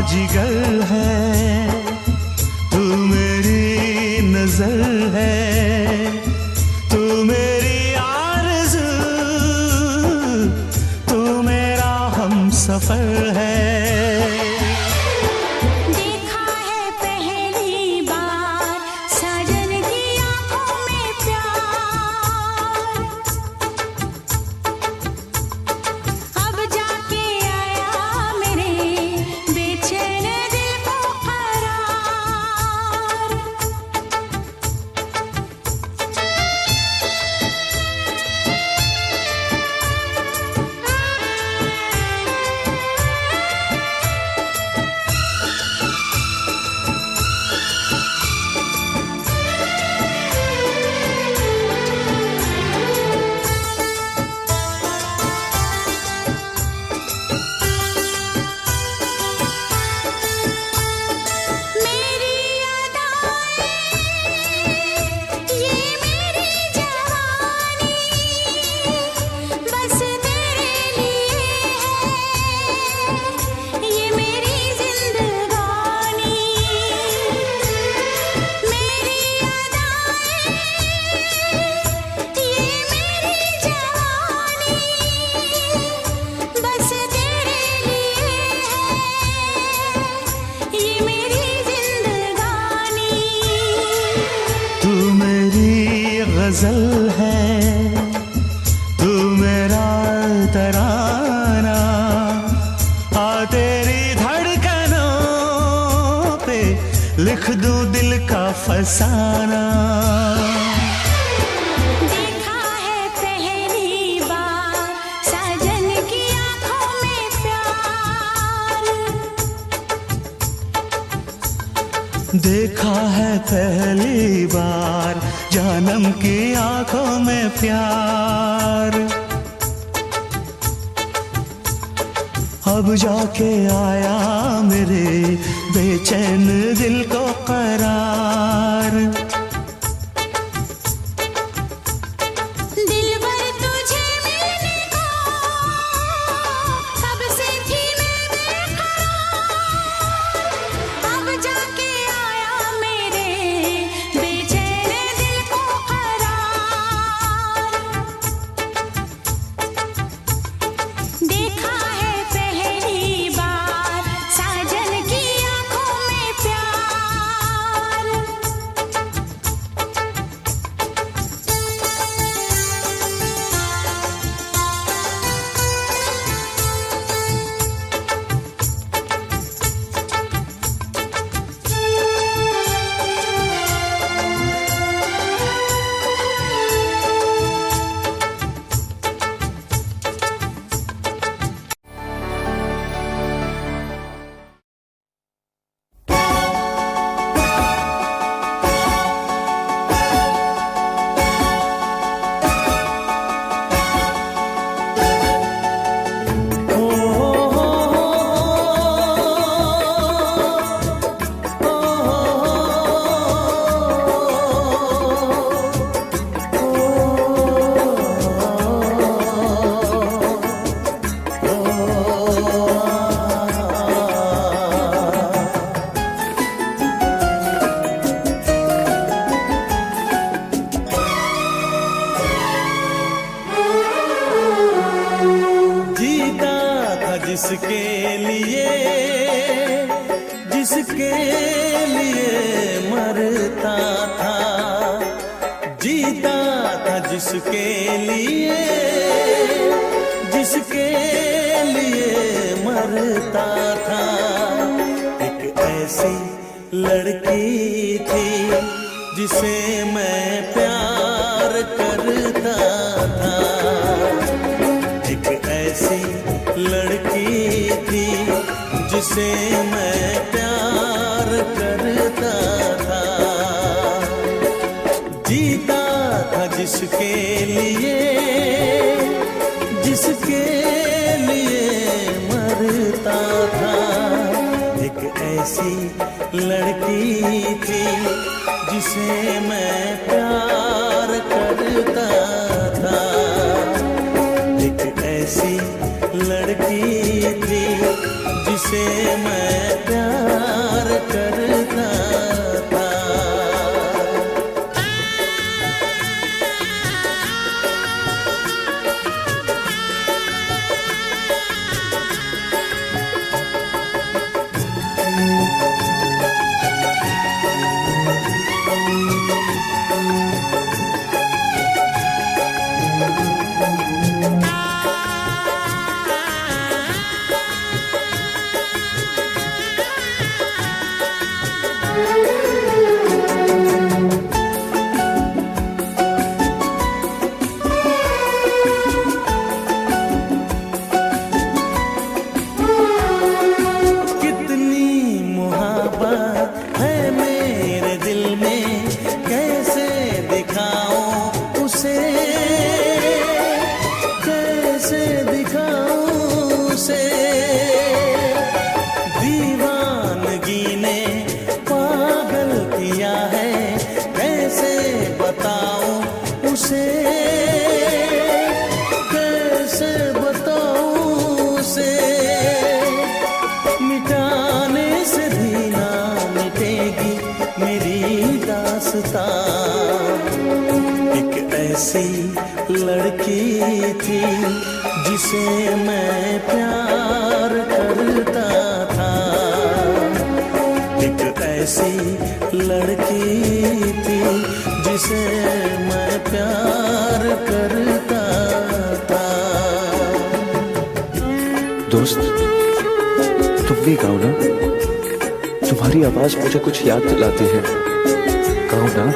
जिगर है, तू मेरी नजर है, तू मेरी आरज़ू, तू मेरा हमसफर है। गजल है, तू मेरा तराना, आ तेरी धड़कनों पे लिख दूं दिल का फसाना। देखा है पहली बार साजन की आंखों में प्यार, देखा है पहली बार जानम की आंखों में प्यार। अब जाके आया मेरे बेचैन दिल को करार। दिलबर तुझे मिलने को कब से थी मैं बेकरार, अब जाके आया मेरे बेचैन दिल को करार। देखा है पहली बार साजन की आंखों में प्यार। जिसके लिए मरता था, जीता था जिसके लिए मरता था। एक ऐसी लड़की थी जिसे मैं प्यार करता था, एक ऐसी लड़की थी जिसे मैं प्यार करता था। जीता था जिसके लिए मरता था। एक ऐसी लड़की थी जिसे मैं प्यार करता था, एक ऐसी लड़की थी जिसे मैं प्यार करता था। एक ऐसी लड़की थी जिसे मैं प्यार करता था। एक ऐसी लड़की थी जिसे मैं प्यार करता था। दोस्त, तुम भी गाओ ना, तुम्हारी आवाज मुझे कुछ याद दिलाती है। गाओ ना।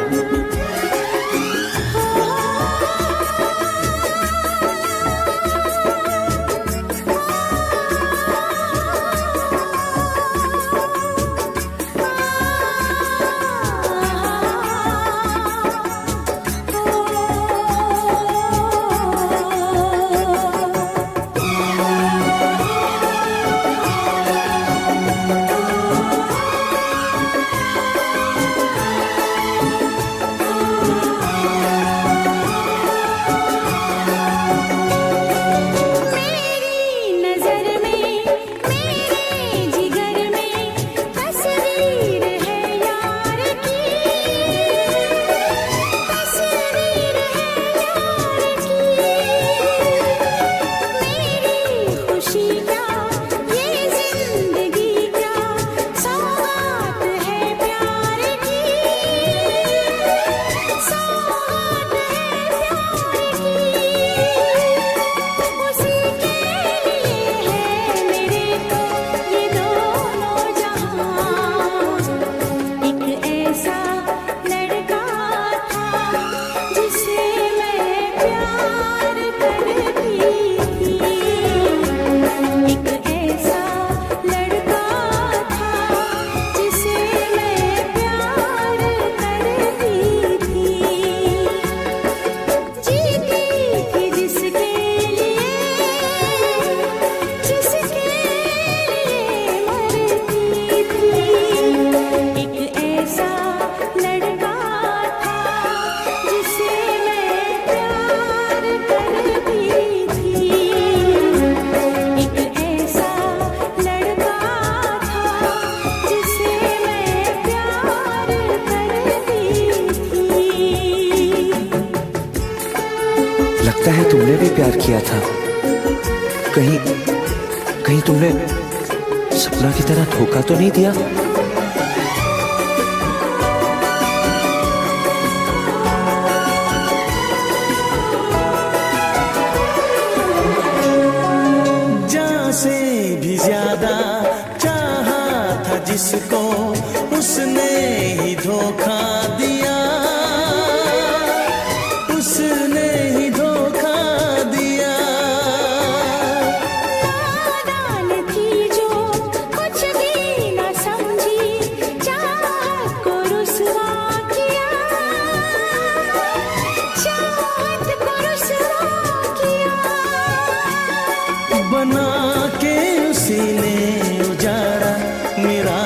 लगता है तुमने भी प्यार किया था। कहीं तुमने सपना की तरह धोखा तो नहीं दिया? जान से भी ज्यादा चाहा था जिसको, उसने ही धोखा दिया। उसने ही धोखा दिया। नादान थी जो कुछ भी न समझी, चाहत को रुसवा किया। चाहत को रुसवा किया। बना के उसी ने उजाड़ा मेरा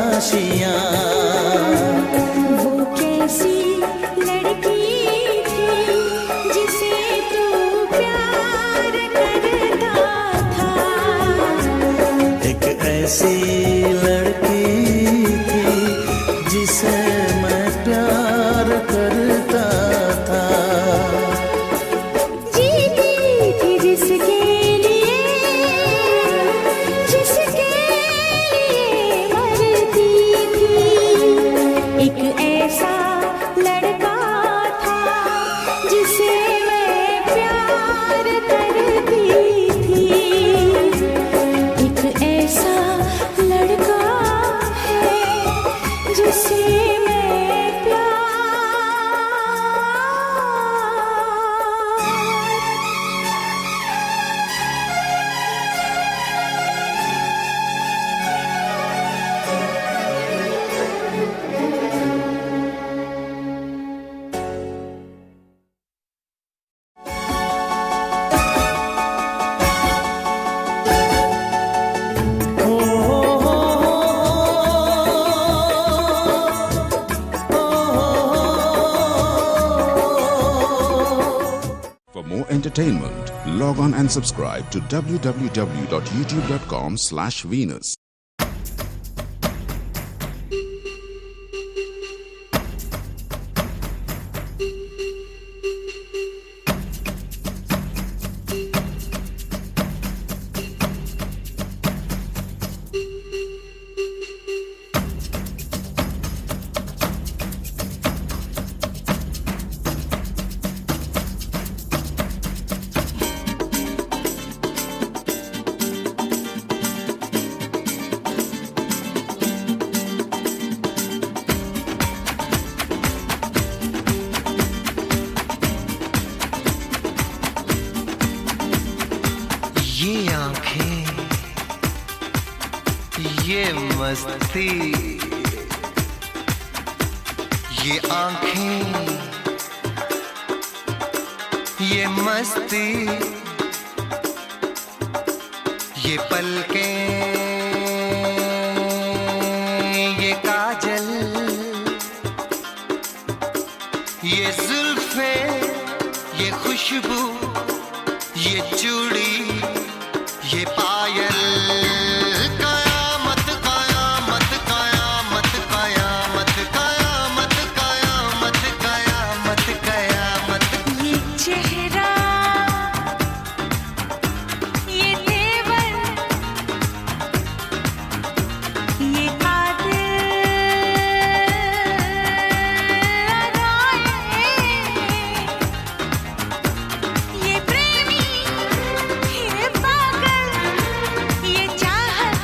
आशियाँ। वो कैसी लड़की थी जिसे तू प्यार करता था। एक entertainment, log on and subscribe to www.youtube.com/Venus. ये आंखें, ये मस्ती, ये आंखें, ये मस्ती, ये पलकें, ये काजल, ये जुल्फें, ये खुशबू, ये चूड़ी, ये पायल, कयामत कयामत कयामत कयामत कयामत कयामत कयामत कयामत। ये चेहरा, ये तेवर, ये कातिल, ये प्रेमी, ये पागल, ये चाहत,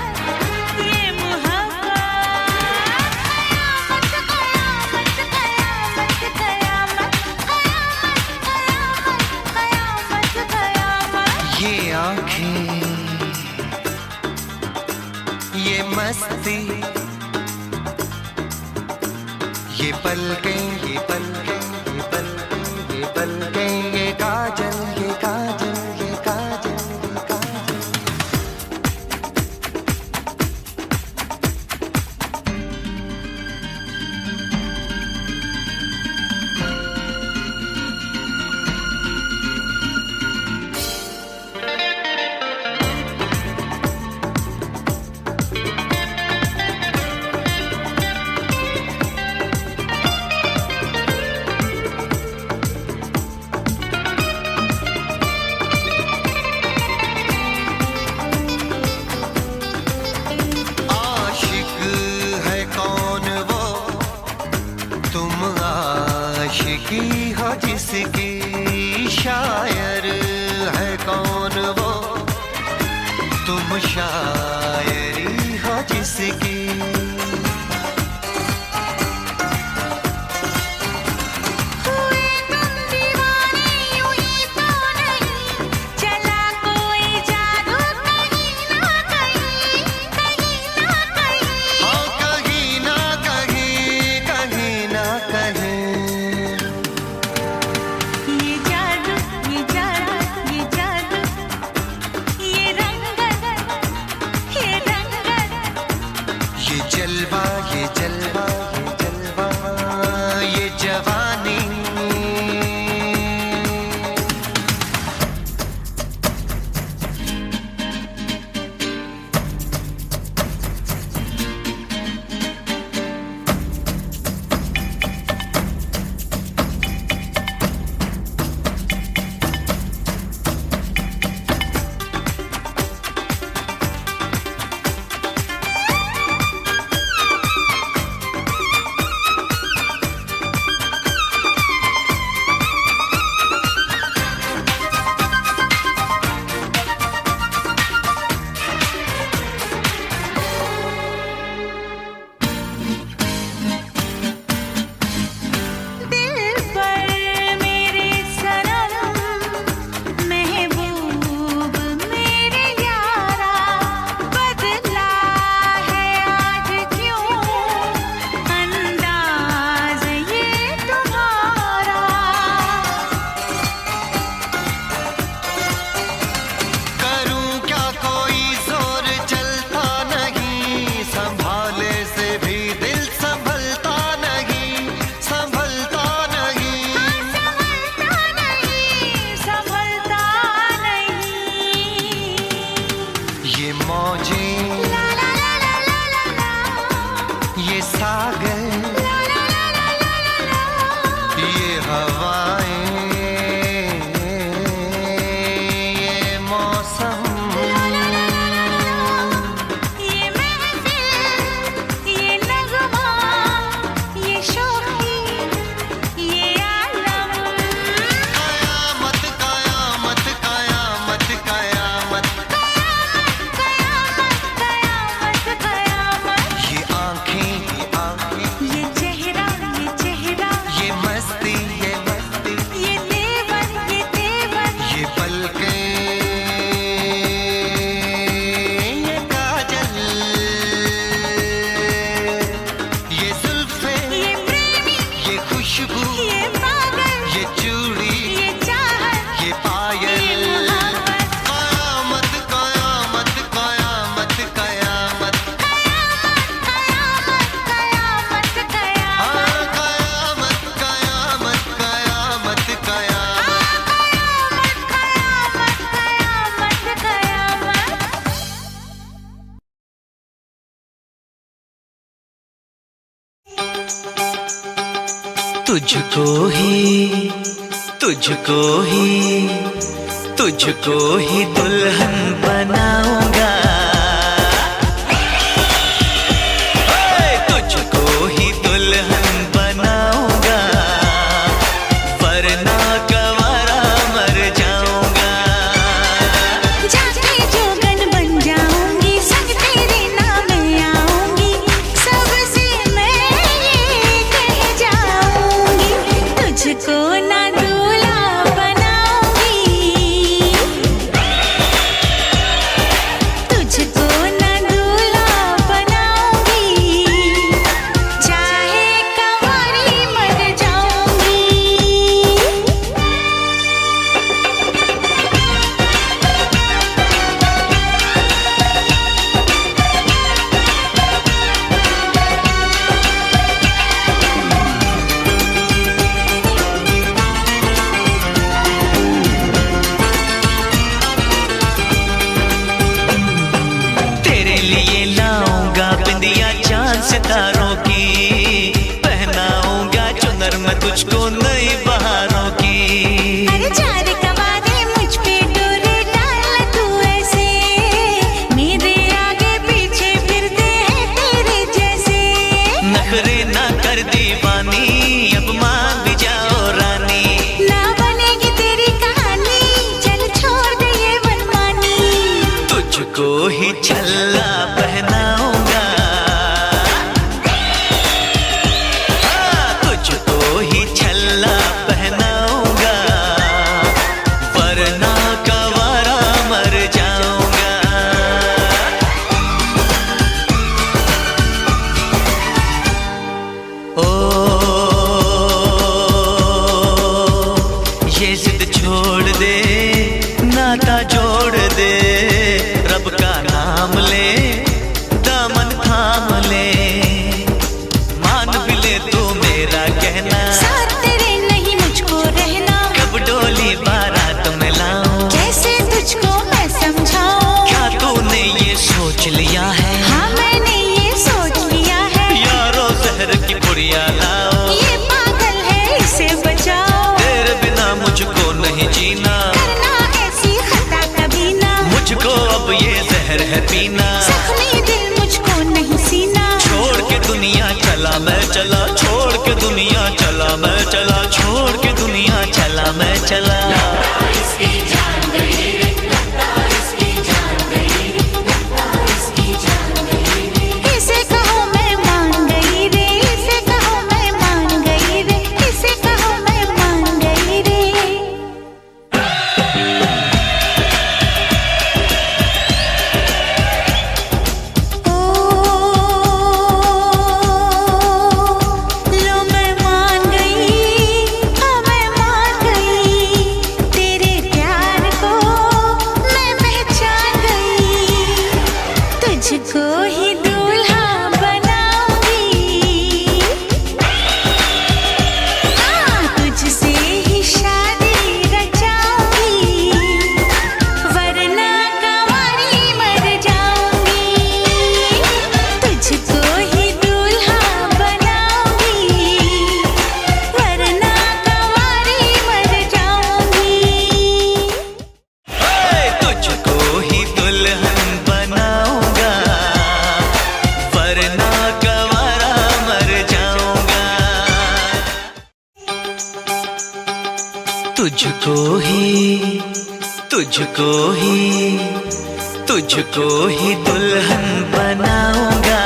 ये मोहब्बत, कयामत कयामत कयामत कयामत कयामत कयामत कयामत। ये आंखें, ये मस्ती, ये पलकें, ये पलकें, ये पलकें, ये पलकें, ये काजल, ये काजल, ये काजल, ये काजल। आशिक है कौन वो, तुम आशिकी हो जिसकी, शायर है कौन वो, तुम शायरी हो जिसकी। हुए तुम दीवाने यूं ही तो नहीं, चला कोई जादू कहीं ना कहीं, कहीं ना कहीं। हाँ कहीं ना कहीं, कहीं ना कहीं। ये सागर ये हवाएं ये मौसम ये महफिल ये नगमा ये शौकी ये आलम कयामत कयामत कयामत कयामत कयामत कयामत ये आंखें ये चेहरा ये मस्ती ये देवर ये पलकें ये काजल ये जुल्फें ये प्रेमी ये खुशबू ये पागल ये चूड़ी ये चाहत ये पायल ये मोहब्बत कयामत कयामत कयामत कयामत कयामत कयामत हाँ, कयामत कयामत कयामत कयामत तुझको ही तुझको ही तुझको ही दुल्हन बनाऊंगा तुझको ही दुल्हन बनाऊंगा वरना गवारा मर जाऊंगा जाके जोगन बन जाऊंगी संग तेरे नाम आऊंगी सबसे मैं ये कह जाऊंगी तुझको ना दूल्हा बनाऊंगी तुझको ना दूल्हा बनाऊंगी चाहे कंवारी मर जाऊंगी तेरे लिए लाऊंगा बिंदिया चांद सितारों की पहनाऊंगा चुनर मैं तुझको नई बहारों की अरे चार कवारे मुझ पे डोरे डाल तू ऐसे मेरे आगे पीछे फिरते हैं तेरे जैसे नखरे ना कर दीवानी अब मान भी जाओ रानी ना बनेगी तेरी कहानी चल छोड़ दे ये मनमानी तुझको ही छल्ला पहनाऊंगा हाँ, तुझको ही छल्ला पहनाऊंगा वरना गवारा मर जाऊंगा ओ ये जिद छोड़ दे नाता जोड़ दे रब का नाम ले दामन थाम ले मान भी ले तू मेरा कहना साथ तेरे नहीं मुझको रहना कब डोली बारात में लाऊं कैसे तुझको मैं समझाऊं क्या तूने ये सोच लिया है हाँ मैंने ये सोच लिया है यारो जहर की पुड़िया लाओ ये पागल है इसे बचाओ तेरे बिना मुझको नहीं जीना करना ऐसी खता कभी ना मुझको अब ये जहर है पीना जख्मी दिल मुझको नहीं सीना छोड़ के दुनिया चला मैं चला छोड़ के दुनिया चला मैं चला छोड़ के दुनिया चला मैं चला इसे कहो मैं मान गई रे इसे कहो मैं मान गई रे इसे कहो मैं मान गई रे ओ लो मैं मान गई तुझको ही दुल्हन बनाऊंगा,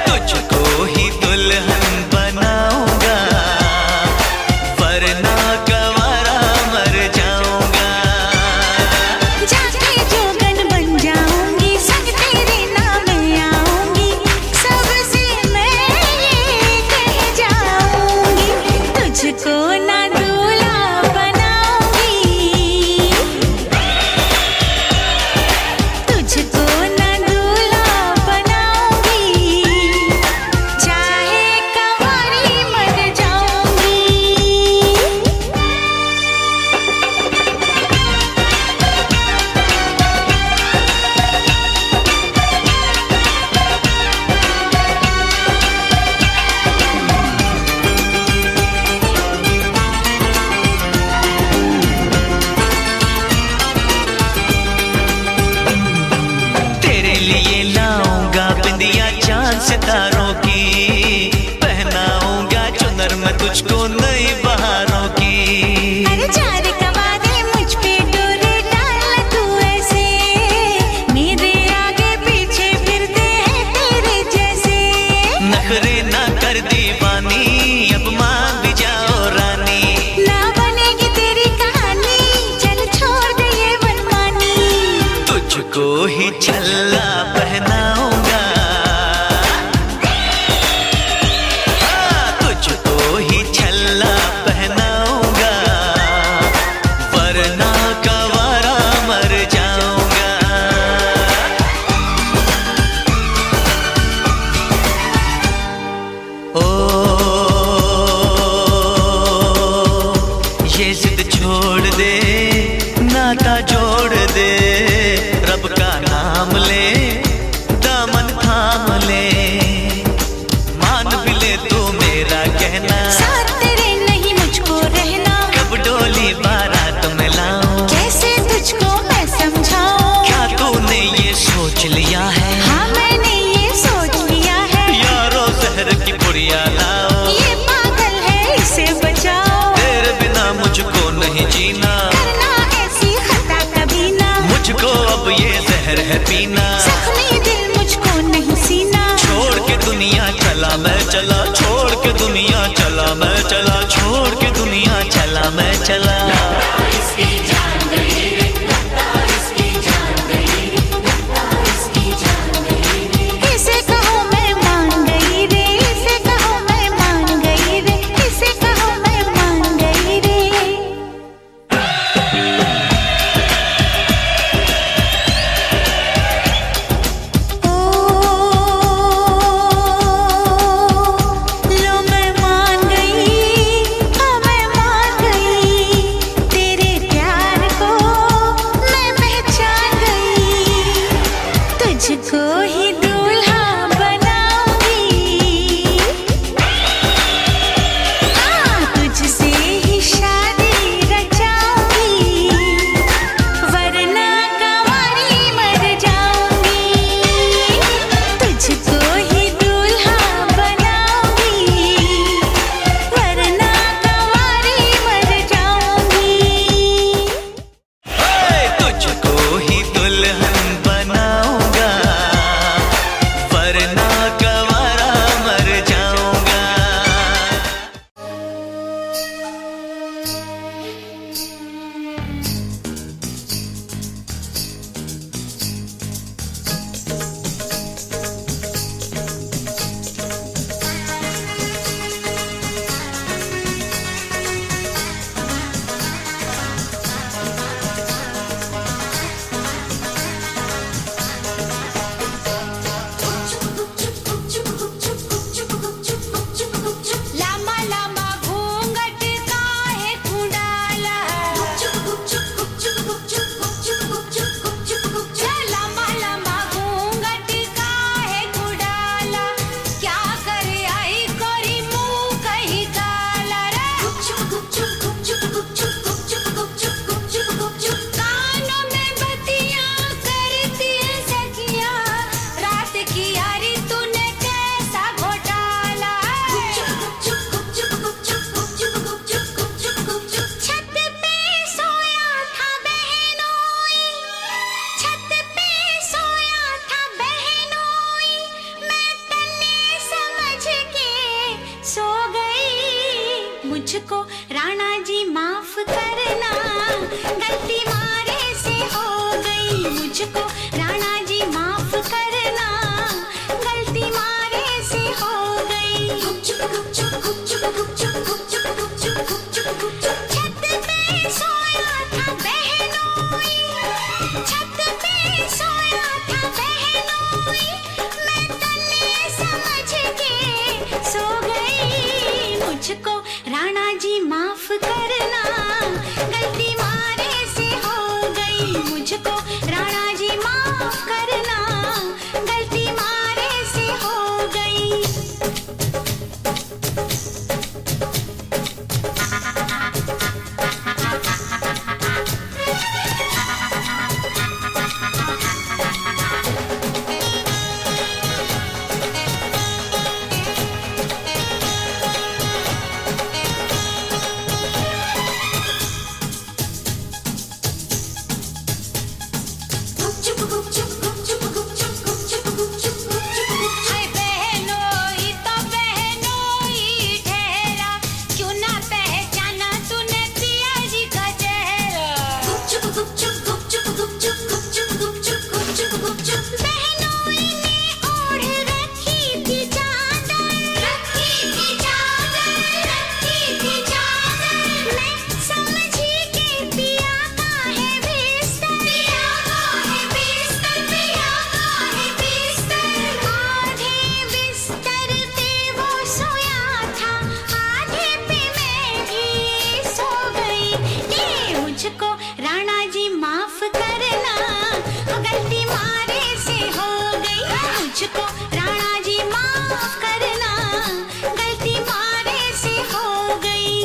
तुझको ही दुल्हन बनाऊंगा, वरना गवारा मर जाऊंगा। जाके जोगन बन जाऊंगी, संग तेरे नाम आऊंगी, सबसे मैं ये कह जाऊंगी, तुझको ना दूल्हा बनाऊंगी, तुझको ना दूल्हा बनाऊंगी, चाहे कंवारी मर जाऊंगी। तेरे लिए लाऊंगा बिंदिया चांद सितारों की, पहनाऊंगा चुनर मैं तुझको नई बहारों की। अरे चार कवारे मुझ पे डोरे डाल तू ऐसे, मेरे आगे पीछे फिरते हैं तेरे जैसे। नखरे ना कर दीवानी, अब मान भी जाओ रानी, ना बनेगी तेरी कहानी, चल छोड़ दे ये मनमानी, तुझको ही छल्ला पहनाऊंगा, तुझको ही छल्ला पहनाऊंगा, वरना गवारा मर जाऊंगा। ओ ये जिद छोड़ दे, नाता जोड़ दे, रब का नाम ले, दामन थाम ले, मान भी ले तू मेरा कहना, साथ तेरे नहीं मुझको रहना, कब डोली बारात में लाऊं, कैसे तुझको मैं समझाऊं। क्या तूने ये सोच लिया है, हाँ मैंने ये सोच लिया है, यारो जहर की पुड़िया लाओ, ये पागल है इसे बचाओ, तेरे बिना मुझको नहीं जीना, करना ऐसी खता कभी ना, मुझको अब ये जहर है पीना। जख्मी दिल मुझको नहीं सीना, छोड़ के दुनिया चला मैं चला, छोड़ के दुनिया चला मैं चला, छोड़ के दुनिया चला मैं चला। इसे कहो मैं मान गई रे, इसे कहो मैं मान गई रे, इसे कहो मैं मान गई रे। ओ लो मैं मान गई, हाँ मैं मान गई, तेरे प्यार को मैं पहचान गई, तुझको ही दूल्हा बनाऊंगी, तुझसे ही शादी रचाऊंगी, वरना कंवारी मर जाऊंगी, तुझको ही दूल्हा बनाऊंगी, वरना कंवारी मर जाऊंगी। तुझको ही दुल्हन बनाऊंगा, मुझको राणा जी माफ करना, गलती मारे से हो गई। मुझको राणा जी माफ करना, गलती मारे से हो गई। छत पे सोया था बहनोई, छत पे सोया था बहनोई, मैं तन्ने समझ के सो गई। मुझको राणा जी माफ करना, गलती मारे से हो गई। मुझको राणा जी माफ करना, गलती मारे से हो गई। हाय बहनोई तो बहनोई ठहरा, क्यों ना पहचाना तूने पिया जी का चेहरा। बहनोई ने ओढ़ रखी थी चादर, रखी थी चादर, रखी थी चादर। मैं समझी के पिया का है बिस्तर, पिया का है बिस्तर, पिया का है बिस्तर। आधे बिस्तर पे वो सोया था, आधे पे मैं भी सो गई। ये मुझको राणा जी माफ करना, गलती मारे से हो गई। मुझको राणा जी माफ करना, गलती मारे से हो गई।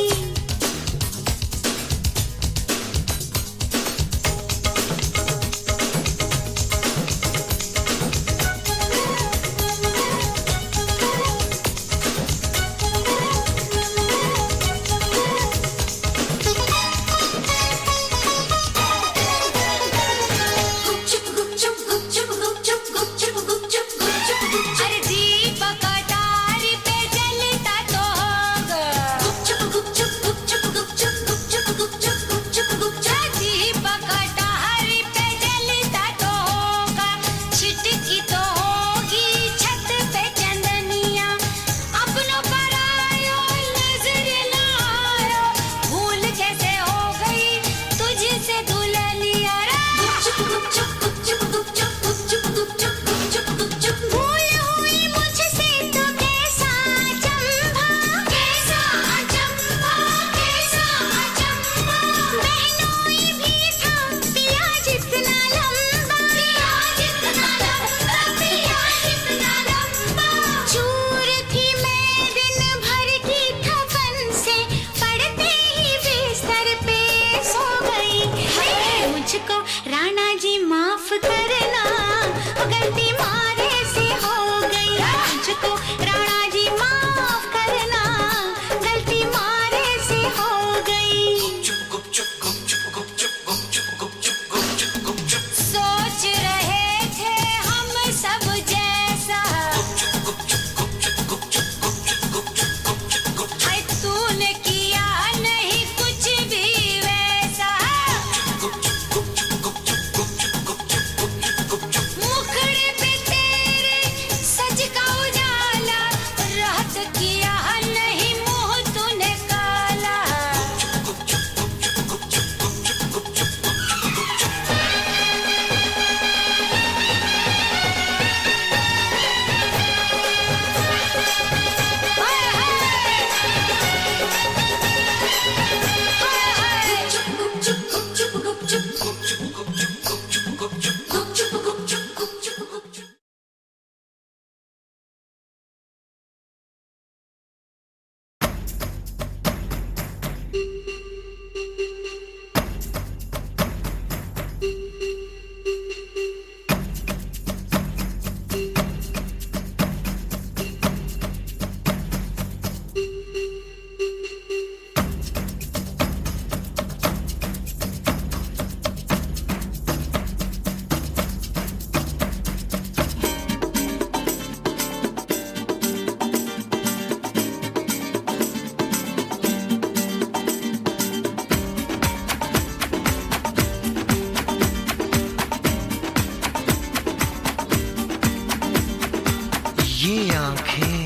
ये आंखें,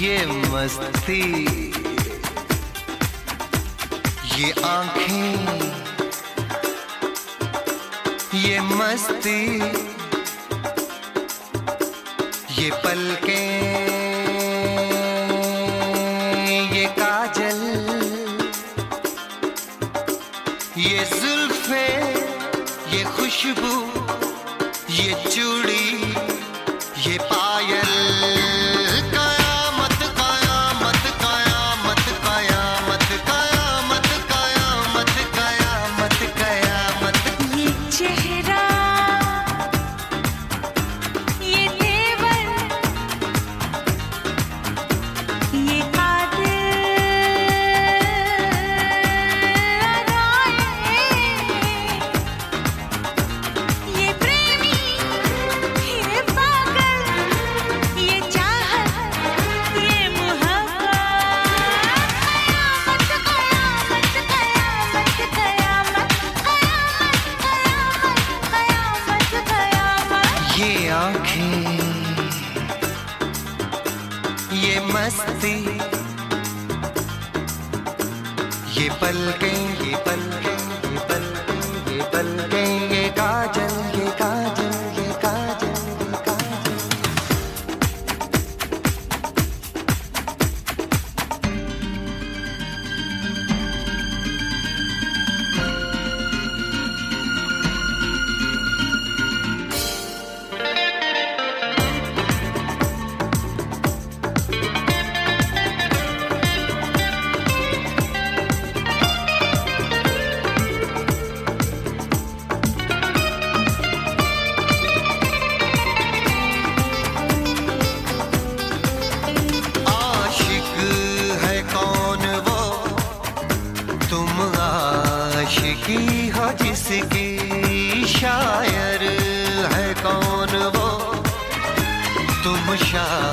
ये मस्ती, ये आंखें, ये मस्ती, ये पलकें, ये काजल, ये जुल्फे, ये खुशबू, ये चूड़ी, ये पायल, कयामत कयामत कयामत कयामत कयामत कयामत कयामत कयामत। ये चेहरा, ये तेवर, ये ये प्रेमी, ये पागल, ये चाहत, ये मोहब्बत, कयामत कयामत कयामत कयामत कयामत कयामत। ये आंखें, ये मस्ती, ये पलकें, ये पलकें, ये पलकें, ये पलकें, ये काजल, ये काजल, ये काजल, ये काजल। आशिक है कौन वो, तुम आशिकी हो जिसकी, शायर है कौन वो, तुम शायर